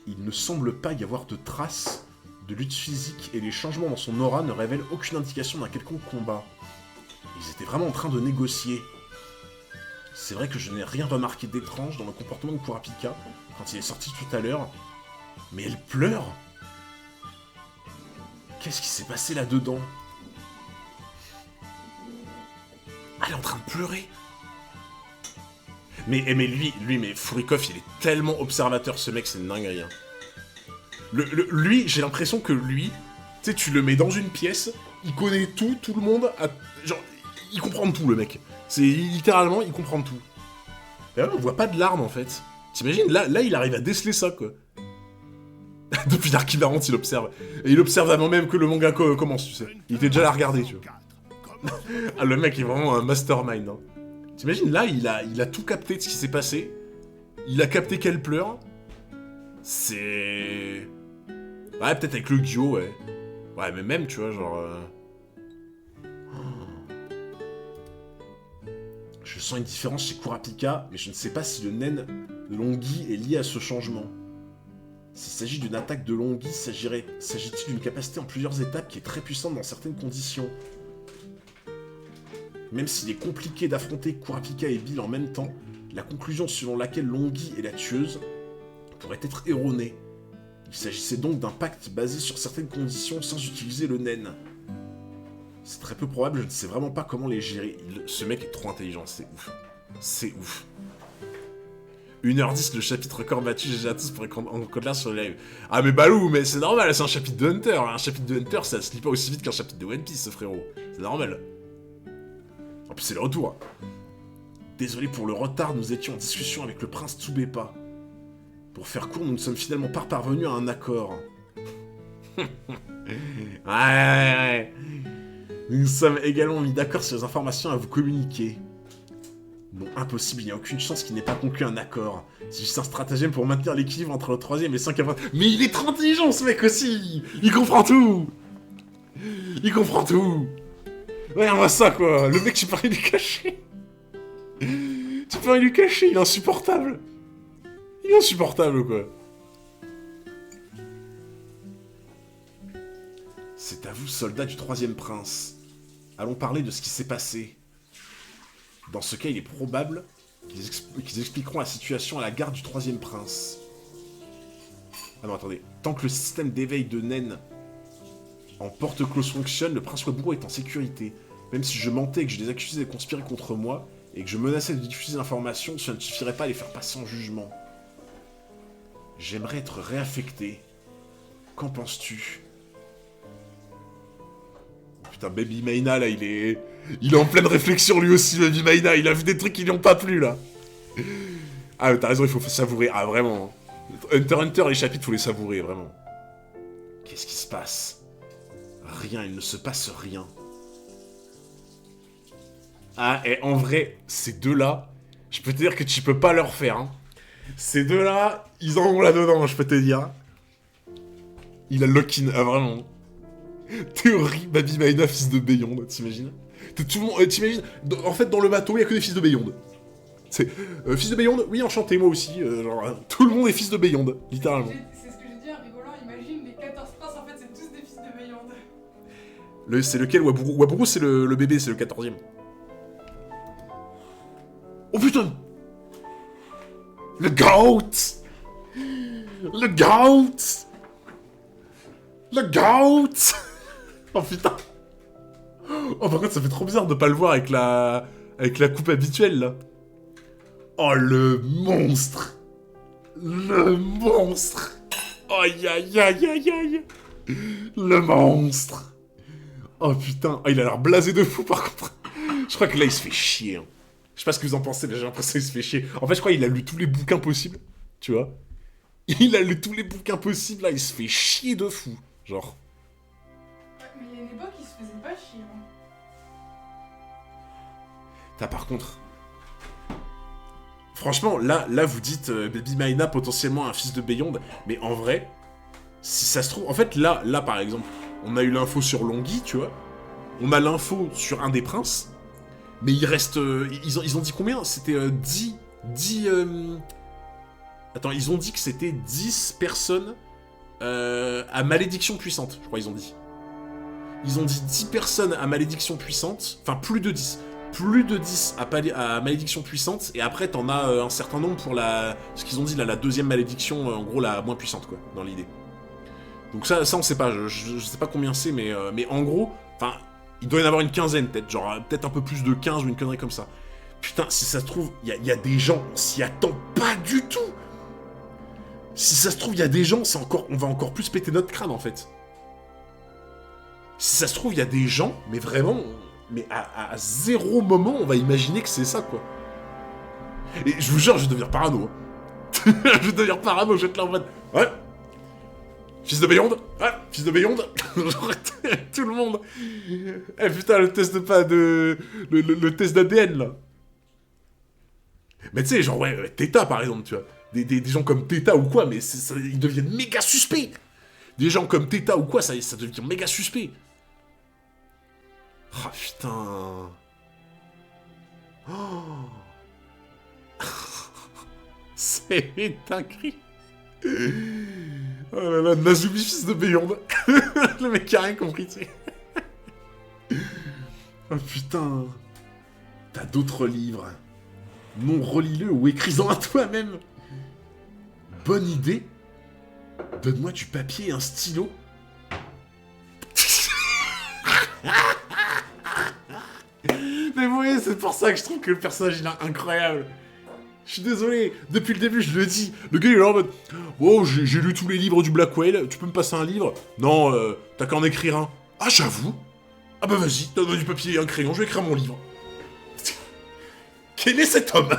[SPEAKER 1] Il ne semble pas y avoir de traces de lutte physique et les changements dans son aura ne révèlent aucune indication d'un quelconque combat. Ils étaient vraiment en train de négocier. C'est vrai que je n'ai rien remarqué d'étrange dans le comportement de Kurapika quand il est sorti tout à l'heure. Mais elle pleure. Qu'est-ce qui s'est passé là-dedans? Ah, elle est en train de pleurer. Mais mais Furikov, il est tellement observateur, ce mec, c'est une dinguerie. Hein. Lui, j'ai l'impression que lui, tu sais, tu le mets dans une pièce, il connaît tout le monde, genre, il comprend tout, le mec. C'est littéralement, il comprend tout. Et là, on voit pas de larmes, en fait. T'imagines, là, il arrive à déceler ça, quoi. Depuis Dark Ibarant, il observe. Et il observe avant même que le manga commence, tu sais. Il était déjà là à regarder, tu vois. Ah, le mec est vraiment un mastermind, hein. T'imagines, là, il a tout capté de ce qui s'est passé. Il a capté qu'elle pleure. C'est... Ouais, peut-être avec le Gyo, ouais. Ouais, mais même, tu vois, genre... Je sens une différence chez Kurapika, mais je ne sais pas si le nen de Longhi est lié à ce changement. S'il s'agit d'une attaque de Longhi, s'agit-il d'une capacité en plusieurs étapes qui est très puissante dans certaines conditions? Même s'il est compliqué d'affronter Kurapika et Bill en même temps, la conclusion selon laquelle Longhi est la tueuse pourrait être erronée. Il s'agissait donc d'un pacte basé sur certaines conditions sans utiliser le nen. C'est très peu probable, je ne sais vraiment pas comment les gérer. Ce mec est trop intelligent, c'est ouf. C'est ouf. 1h10, le chapitre record battu, GG à tous pour encode là sur le live. Ah mais Balou, mais c'est normal, c'est un chapitre de Hunter. Un chapitre de Hunter, ça se lit pas aussi vite qu'un chapitre de One Piece, ce frérot. C'est normal. En plus, c'est le retour. Désolé pour le retard, nous étions en discussion avec le prince Tsubepa. Pour faire court, nous ne sommes finalement pas parvenus à un accord. Ouais. Nous nous sommes également mis d'accord sur les informations à vous communiquer. Non, impossible, il n'y a aucune chance qu'il n'ait pas conclu un accord. C'est juste un stratagème pour maintenir l'équilibre entre le 3ème et le 5e. Mais il est trop intelligent, ce mec aussi. Il comprend tout. Il comprend tout. Regarde-moi ça, quoi. Le mec, tu peux rien lui cacher. Tu peux rien lui cacher, il est insupportable. Il est insupportable, quoi. C'est à vous, soldats du 3e prince. Allons parler de ce qui s'est passé. Dans ce cas, il est probable qu'ils expliqueront la situation à la garde du 3e prince. Ah non, attendez. Tant que le système d'éveil de Nen en porte-close fonctionne, le prince Waburo est en sécurité. Même si je mentais et que je les accusais de conspirer contre moi, et que je menaçais de diffuser l'information, cela ne suffirait pas à les faire passer en jugement. J'aimerais être réaffecté. Qu'en penses-tu? Putain, Baby Maina, là, il est en pleine réflexion, lui aussi, Baby Maina. Il a vu des trucs qui lui ont pas plu, là. Ah, t'as raison, il faut savourer. Ah, vraiment. Hunter x Hunter, les chapitres, faut les savourer, vraiment. Qu'est-ce qui se passe? Rien, il ne se passe rien. Ah, et en vrai, ces deux-là, je peux te dire que tu peux pas leur faire, hein. Ces deux-là, ils en ont là-dedans, je peux te dire. Il a lock-in, ah, vraiment. Théorie, Baby Maina, fils de Beyond, t'imagines? Tout le monde, t'imagines? En fait, dans le bateau, il y a que des fils de Beyond. C'est... fils de Beyond? Oui, enchanté, moi aussi. Genre, tout le monde est fils de Beyond, littéralement.
[SPEAKER 2] C'est ce que j'ai dit en rigolant, imagine les 14 princes, en fait, c'est tous des fils de Beyond.
[SPEAKER 1] C'est lequel, Waburo? Waburo, c'est le bébé, c'est le 14e. Oh putain! Le GOAT! Le GOAT! Le GOAT! Oh putain! Oh par contre ça fait trop bizarre de pas le voir avec la coupe habituelle là. Oh le monstre! Le monstre! Aïe aïe aïe aïe aïe! Le monstre! Oh putain! Oh, il a l'air blasé de fou par contre! Je crois que là il se fait chier. Hein. Je sais pas ce que vous en pensez, mais j'ai l'impression qu'il se fait chier. En fait je crois qu'il a lu tous les bouquins possibles. Tu vois? Il a lu tous les bouquins possibles là, il se fait chier de fou. Genre.
[SPEAKER 2] Mais il y a une époque, il se faisait pas chier. Hein.
[SPEAKER 1] T'as par contre... Franchement, là vous dites Baby Maina potentiellement un fils de Beyond, mais en vrai, si ça se trouve... En fait, là par exemple, on a eu l'info sur Longhi, tu vois. On a l'info sur un des princes, mais il reste... ils ont dit combien? C'était 10... Attends, ils ont dit que c'était 10 personnes à malédiction puissante, je crois ils ont dit. Ils ont dit 10 personnes à malédiction puissante, enfin plus de 10. Plus de 10 à malédiction puissante, et après t'en as un certain nombre pour la... Ce qu'ils ont dit là, la deuxième malédiction, en gros la moins puissante quoi, dans l'idée. Donc ça on sait pas, je sais pas combien c'est, mais en gros, enfin, il doit y en avoir une quinzaine peut-être, genre peut-être un peu plus de 15 ou une connerie comme ça. Putain, si ça se trouve, il y a des gens, on s'y attend pas du tout. Si ça se trouve, il y a des gens, on va encore plus péter notre crâne, en fait. Si ça se trouve, il y a des gens, mais vraiment... Mais à zéro moment, on va imaginer que c'est ça, quoi. Et je vous jure, je vais devenir parano. Hein. Je vais devenir parano, je vais être là en mode... Ouais. Fils de Beyond. Ouais, fils de Beyond. Genre, tout le monde. Eh putain, le test de pas de... Le test d'ADN, là. Mais tu sais, genre, ouais, Theta, par exemple, tu vois. Des gens comme Theta ou quoi, mais ils deviennent méga suspects. Des gens comme Theta ou quoi, ça devient méga suspect. Ah putain. Oh. C'est dinguerie. Oh là là, Nazumi, fils de Beyond. Le mec a rien compris, tu sais. Oh putain. T'as d'autres livres. Non, relis-le ou écris-en à toi-même. Bonne idée. Donne-moi du papier et un stylo. Mais vous voyez, c'est pour ça que je trouve que le personnage il est incroyable. Je suis désolé, depuis le début je le dis. Le gars il est là en mode oh, j'ai lu tous les livres du Blackwell, tu peux me passer un livre? Non, t'as qu'à en écrire un. Ah, j'avoue. Ah bah vas-y, donne-moi du papier et un crayon, je vais écrire mon livre. Quel est cet homme?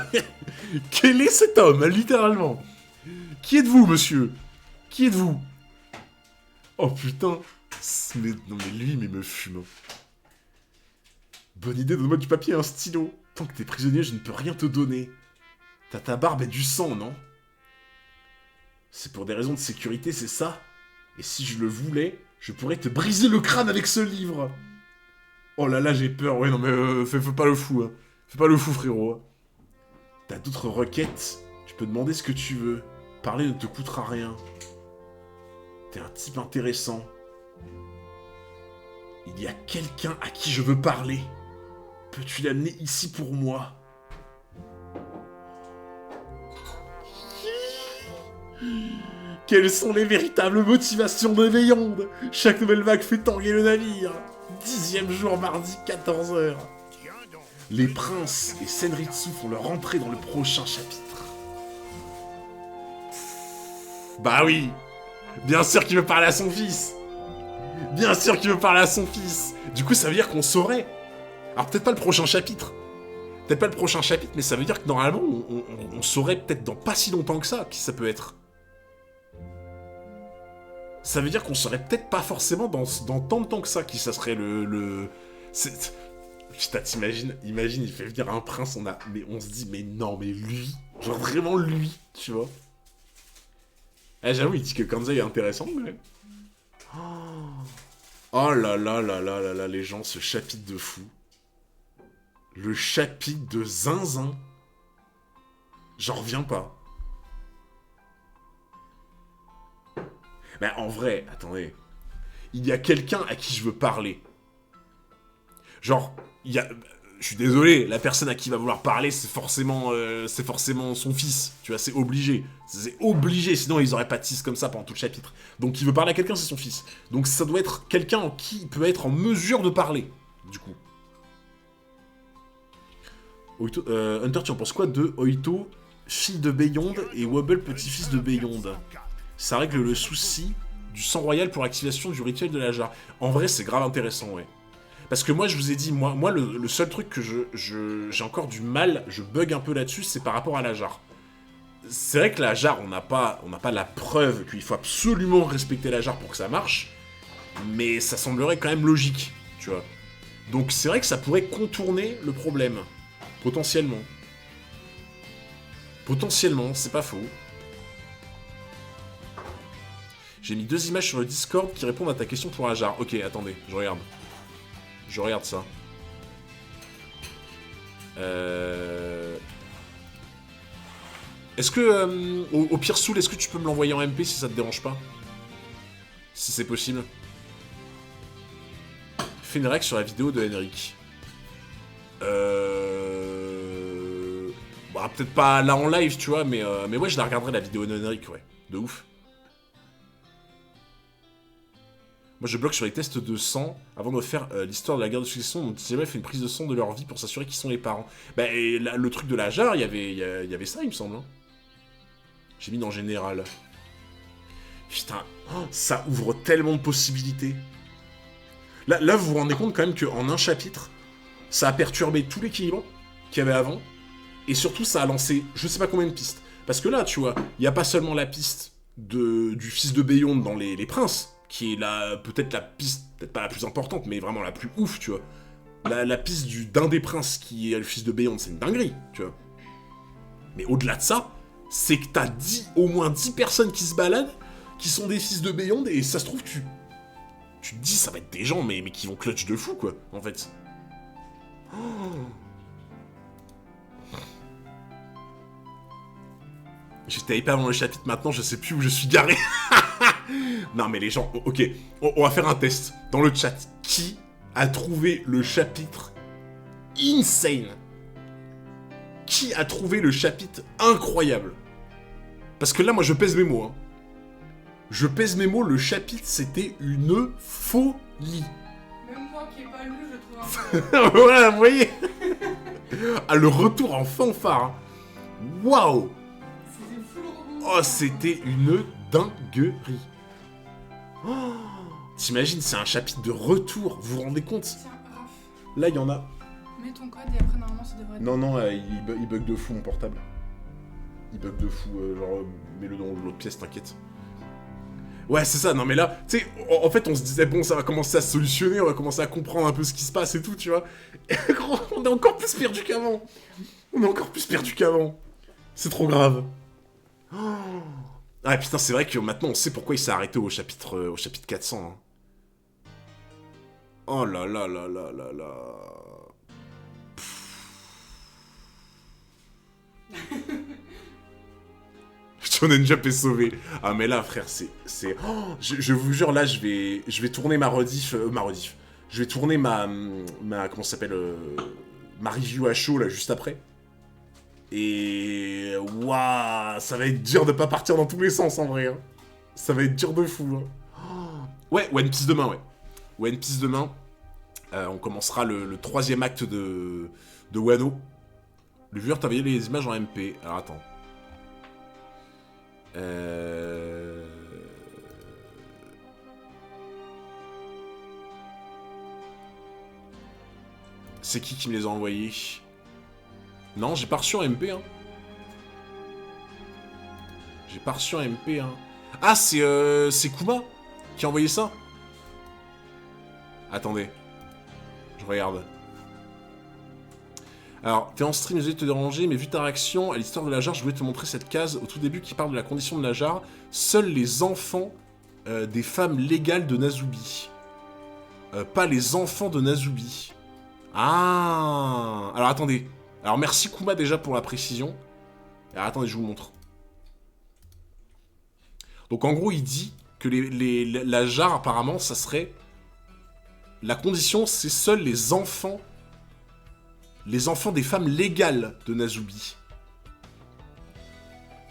[SPEAKER 1] Quel est cet homme, littéralement? Qui êtes-vous, monsieur? Qui êtes-vous? Oh putain. Mais, non mais lui, mais me fume. Bonne idée, donne-moi du papier et un stylo. Tant que t'es prisonnier, je ne peux rien te donner. T'as ta barbe et du sang, non? C'est pour des raisons de sécurité, c'est ça? Et si je le voulais, je pourrais te briser le crâne avec ce livre. Oh là là, j'ai peur. Ouais, non mais fais pas le fou, hein. Fais pas le fou, frérot. T'as d'autres requêtes? Tu peux demander ce que tu veux. Parler ne te coûtera rien. T'es un type intéressant. Il y a quelqu'un à qui je veux parler. Peux-tu l'amener ici pour moi? Quelles sont les véritables motivations de Beyond? Chaque nouvelle vague fait tanguer le navire. 10e jour, mardi, 14h. Les princes et Senritsu font leur entrée dans le prochain chapitre. Bah oui. Bien sûr qu'il veut parler à son fils. Bien sûr qu'il veut parler à son fils. Du coup, ça veut dire qu'on saurait. Alors peut-être pas le prochain chapitre. Peut-être pas le prochain chapitre, mais ça veut dire que normalement, on saurait peut-être dans pas si longtemps que ça qui ça peut être. Ça veut dire qu'on saurait peut-être pas forcément dans tant de temps que ça qui ça serait le... Putain, t'imagines, il fait venir un prince, mais on se dit, mais non, mais lui, genre vraiment lui, tu vois. Eh, j'avoue, il dit que Kanzai est intéressant, mais... Oh là là là là là là, les gens, ce chapitre de fou. Le chapitre de zinzin. J'en reviens pas. Mais en vrai, attendez. Il y a quelqu'un à qui je veux parler. Genre, il y a... Je suis désolé, la personne à qui il va vouloir parler, c'est forcément son fils. Tu vois, c'est obligé. C'est obligé, sinon ils auraient pas de 6 comme ça pendant tout le chapitre. Donc il veut parler à quelqu'un, c'est son fils. Donc ça doit être quelqu'un en qui il peut être en mesure de parler, du coup. Oito, Hunter, tu en penses quoi de Oito, fille de Beyond, et Wobble, petit-fils de Beyond? Ça règle le souci du sang royal pour l'activation du rituel de la jarre. En vrai, c'est grave intéressant, ouais. Parce que moi, je vous ai dit, moi le seul truc que j'ai encore du mal, je bug un peu là-dessus, c'est par rapport à la jarre. C'est vrai que la jarre, on n'a pas la preuve qu'il faut absolument respecter la jarre pour que ça marche, mais ça semblerait quand même logique, tu vois. Donc c'est vrai que ça pourrait contourner le problème, potentiellement. Potentiellement, c'est pas faux. J'ai mis 2 images sur le Discord qui répondent à ta question pour la jarre. Ok, attendez, je regarde. Je regarde ça. Est-ce que, au pire Soul, est-ce que tu peux me l'envoyer en MP si ça te dérange pas? Si c'est possible. Fais une règle sur la vidéo de Henrik. Bah, peut-être pas là en live, tu vois, mais ouais, je la regarderai la vidéo de Henrik, ouais. De ouf. Moi, je bloque sur les tests de sang avant de faire l'histoire de la guerre de succession dont Isabelle fait une prise de sang de leur vie pour s'assurer qu'ils sont les parents. Bah, et là, le truc de la jarre, il y avait ça, il me semble. Hein. J'ai mis dans général. Putain, oh, ça ouvre tellement de possibilités. Là, vous vous rendez compte quand même qu'en un chapitre, ça a perturbé tout l'équilibre qu'il y avait avant. Et surtout, ça a lancé je sais pas combien de pistes. Parce que là, tu vois, il n'y a pas seulement la piste du fils de Beyond dans les princes, qui est peut-être la piste, peut-être pas la plus importante, mais vraiment la plus ouf, tu vois. La piste d'un des princes qui est le fils de Beyond, c'est une dinguerie, tu vois. Mais au-delà de ça, c'est que t'as au moins 10 personnes qui se baladent, qui sont des fils de Beyond, et ça se trouve, tu te dis, ça va être des gens, mais qui vont clutch de fou, quoi, en fait. Oh. J'étais hyper dans le chapitre, maintenant, je sais plus où je suis garé. Non, mais les gens, ok, on va faire un test dans le chat. Qui a trouvé le chapitre insane? Qui a trouvé le chapitre incroyable? Parce que là, moi, je pèse mes mots. Hein. Je pèse mes mots, le chapitre, c'était une folie.
[SPEAKER 2] Même moi qui ai pas lu, je trouve un peu...
[SPEAKER 1] Voilà, vous voyez. Ah, le retour en fanfare. Hein. Waouh.
[SPEAKER 2] C'était full rebond.
[SPEAKER 1] Oh, c'était une dinguerie. Oh, t'imagines, c'est un chapitre de retour, vous vous rendez compte?
[SPEAKER 2] Tiens, Raph,
[SPEAKER 1] Là, il y en a.
[SPEAKER 2] mets ton code et après, normalement, ça devrait être...
[SPEAKER 1] Non, il bug de fou, mon portable. Il bug de fou, genre, mets-le dans l'autre pièce, t'inquiète. Ouais, c'est ça, non mais là, tu sais, en fait, on se disait, bon, ça va commencer à se solutionner, on va commencer à comprendre un peu ce qui se passe et tout, tu vois. Et gros, on est encore plus perdu qu'avant. On est encore plus perdu qu'avant. C'est trop grave. Oh. Ah putain, c'est vrai que maintenant, on sait pourquoi il s'est arrêté au chapitre 400. Hein. Oh là là là là là là... Shonen Jump est sauvé. Ah mais là frère, c'est... Oh, je vous jure, là je vais tourner ma rediff... Je vais tourner ma comment ça s'appelle ma review à chaud là juste après. Et... Waouh, ça va être dur de pas partir dans tous les sens en vrai. Hein. Ça va être dur de fou. Hein. Oh. Ouais, One Piece demain, ouais. One Piece demain. On commencera le troisième acte de Wano. Le viewer t'a envoyé les images en MP. Alors attends. C'est qui me les a envoyés? Non, j'ai pas reçu en MP, hein. J'ai pas reçu en MP, hein. Ah, c'est Kuma qui a envoyé ça? Attendez. Je regarde. Alors, t'es en stream, désolé de te déranger, mais vu ta réaction à l'histoire de la jarre, je voulais te montrer cette case au tout début qui parle de la condition de la jarre. Seuls les enfants des femmes légales de Nazubi. Pas les enfants de Nazubi. Ah. Alors, attendez. Alors, merci Kuma déjà pour la précision. Alors, attendez, je vous montre. Donc, en gros, il dit que la jarre, apparemment, ça serait... La condition, c'est seuls les enfants des femmes légales de Nazubi.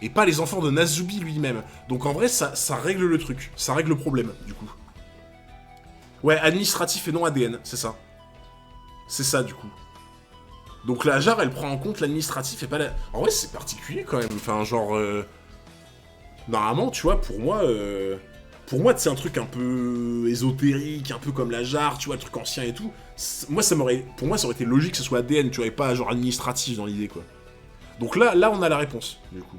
[SPEAKER 1] Et pas les enfants de Nazubi lui-même. Donc en vrai, ça règle le truc. Ça règle le problème, du coup. Ouais, administratif et non ADN, c'est ça. C'est ça, du coup. Donc la jarre, elle prend en compte l'administratif et pas la... En vrai, c'est particulier, quand même. Enfin, genre... Normalement, tu vois, pour moi, c'est un truc un peu ésotérique, un peu comme la jarre, tu vois, le truc ancien et tout. Moi, pour moi, ça aurait été logique que ce soit ADN, tu vois, et pas genre administratif dans l'idée, quoi. Donc là, on a la réponse, du coup.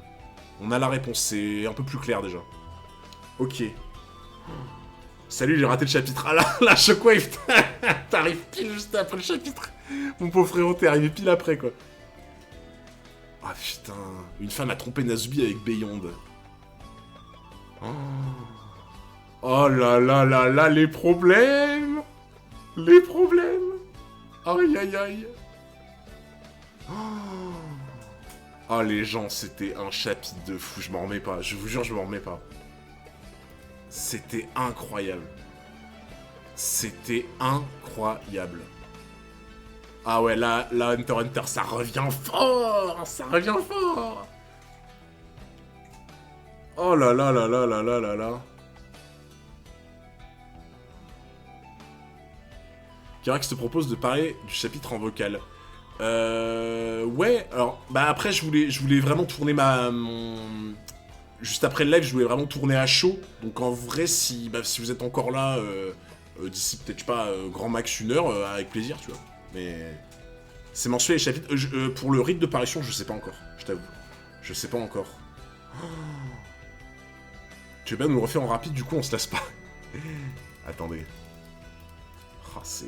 [SPEAKER 1] On a la réponse, c'est un peu plus clair, déjà. Ok. Salut, j'ai raté le chapitre. Ah là, Shockwave, t'arrives pile juste après le chapitre. Mon pauvre frérot, t'es arrivé pile après, quoi. Ah putain, une femme a trompé Nazubi avec Beyond. Oh. Oh là là là là, les problèmes! Les problèmes! Aïe aïe aïe! Oh les gens, c'était un chapitre de fou, je m'en remets pas, je vous jure, je m'en remets pas. C'était incroyable. C'était incroyable. Ah ouais, là, Hunter x Hunter, ça revient fort! Ça revient fort! Oh là là là là là là là là. Kirax te propose de parler du chapitre en vocal. Ouais, alors, bah après, je voulais vraiment tourner juste après le live, je voulais vraiment tourner à chaud. Donc en vrai, si vous êtes encore là, d'ici peut-être, je sais pas, grand max 1 heure, avec plaisir, tu vois. Mais c'est mensuel les chapitres. Pour le rythme de parution, je sais pas encore, je t'avoue. Je sais pas encore. Oh. Tu veux bien nous le refaire en rapide, du coup on se lasse pas. Attendez. Oh, c'est...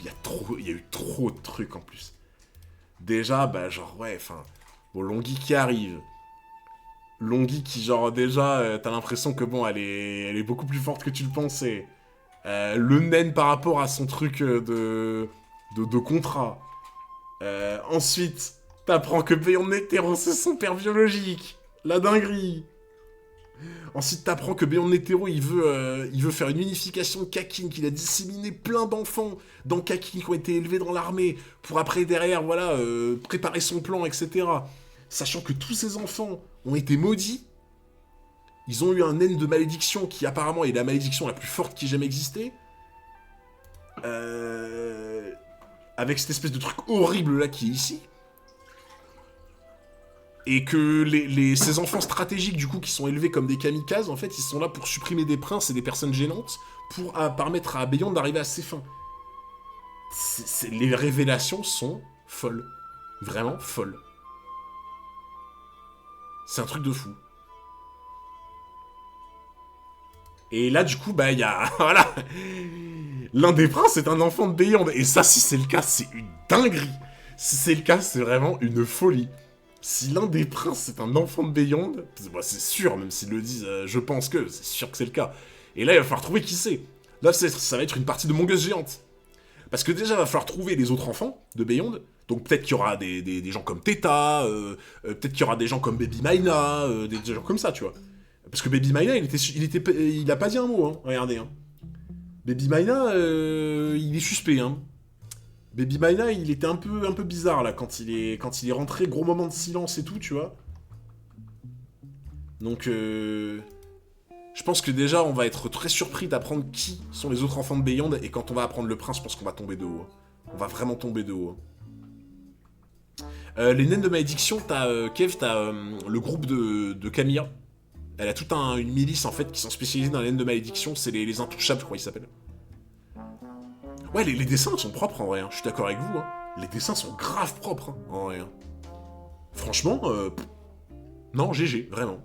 [SPEAKER 1] Il y a eu trop de trucs en plus. Déjà, bah genre, ouais, enfin... Bon, Longhi qui arrive. Longhi qui, genre, déjà, t'as l'impression que, bon, elle est beaucoup plus forte que tu le pensais. Le naine par rapport à son truc de contrat. Ensuite, t'apprends que Beyond Netero, c'est son père biologique. La dinguerie. Ensuite, t'apprends que Beyond Netero, il veut faire une unification de Kakin, qu'il a disséminé plein d'enfants dans Kakin qui ont été élevés dans l'armée, pour après, derrière, voilà, préparer son plan, etc. Sachant que tous ces enfants ont été maudits. Ils ont eu un naine de malédiction qui, apparemment, est la malédiction la plus forte qui ait jamais existé. Avec cette espèce de truc horrible, là, qui est ici. Et que ces enfants stratégiques, du coup, qui sont élevés comme des kamikazes, en fait, ils sont là pour supprimer des princes et des personnes gênantes pour permettre à Beyond d'arriver à ses fins. Les révélations sont folles. Vraiment folles. C'est un truc de fou. Et là, du coup, bah, il y a... voilà. L'un des princes est un enfant de Beyond. Et ça, si c'est le cas, c'est une dinguerie. Si c'est le cas, c'est vraiment une folie. Si l'un des princes est un enfant de Beyond, bah, c'est sûr, même s'ils le disent, je pense que, c'est sûr que c'est le cas. Et là, il va falloir trouver qui c'est. Là, ça va être une partie de Among Us géante. Parce que déjà, il va falloir trouver les autres enfants de Beyond. Donc peut-être qu'il y aura des gens comme Theta, peut-être qu'il y aura des gens comme Baby Maina, des gens comme ça, tu vois. Parce que Baby Maina, il a pas dit un mot, hein. Regardez, hein. Baby Maina, il est suspect, hein. Baby Maina, il était un peu bizarre, là, quand il est rentré, gros moment de silence et tout, tu vois. Donc, je pense que déjà, on va être très surpris d'apprendre qui sont les autres enfants de Beyond, et quand on va apprendre le prince, je pense qu'on va tomber de haut. On va vraiment tomber de haut. Les naines de malédiction, Kev, t'as le groupe de Camilla. Elle a toute une milice, en fait, qui sont spécialisés dans les naines de malédiction, c'est les intouchables, je crois qu'ils s'appellent. Ouais, les dessins sont propres en vrai, hein. Je suis d'accord avec vous. Hein. Les dessins sont grave propres, hein, en vrai. Hein. Franchement, non, GG, vraiment.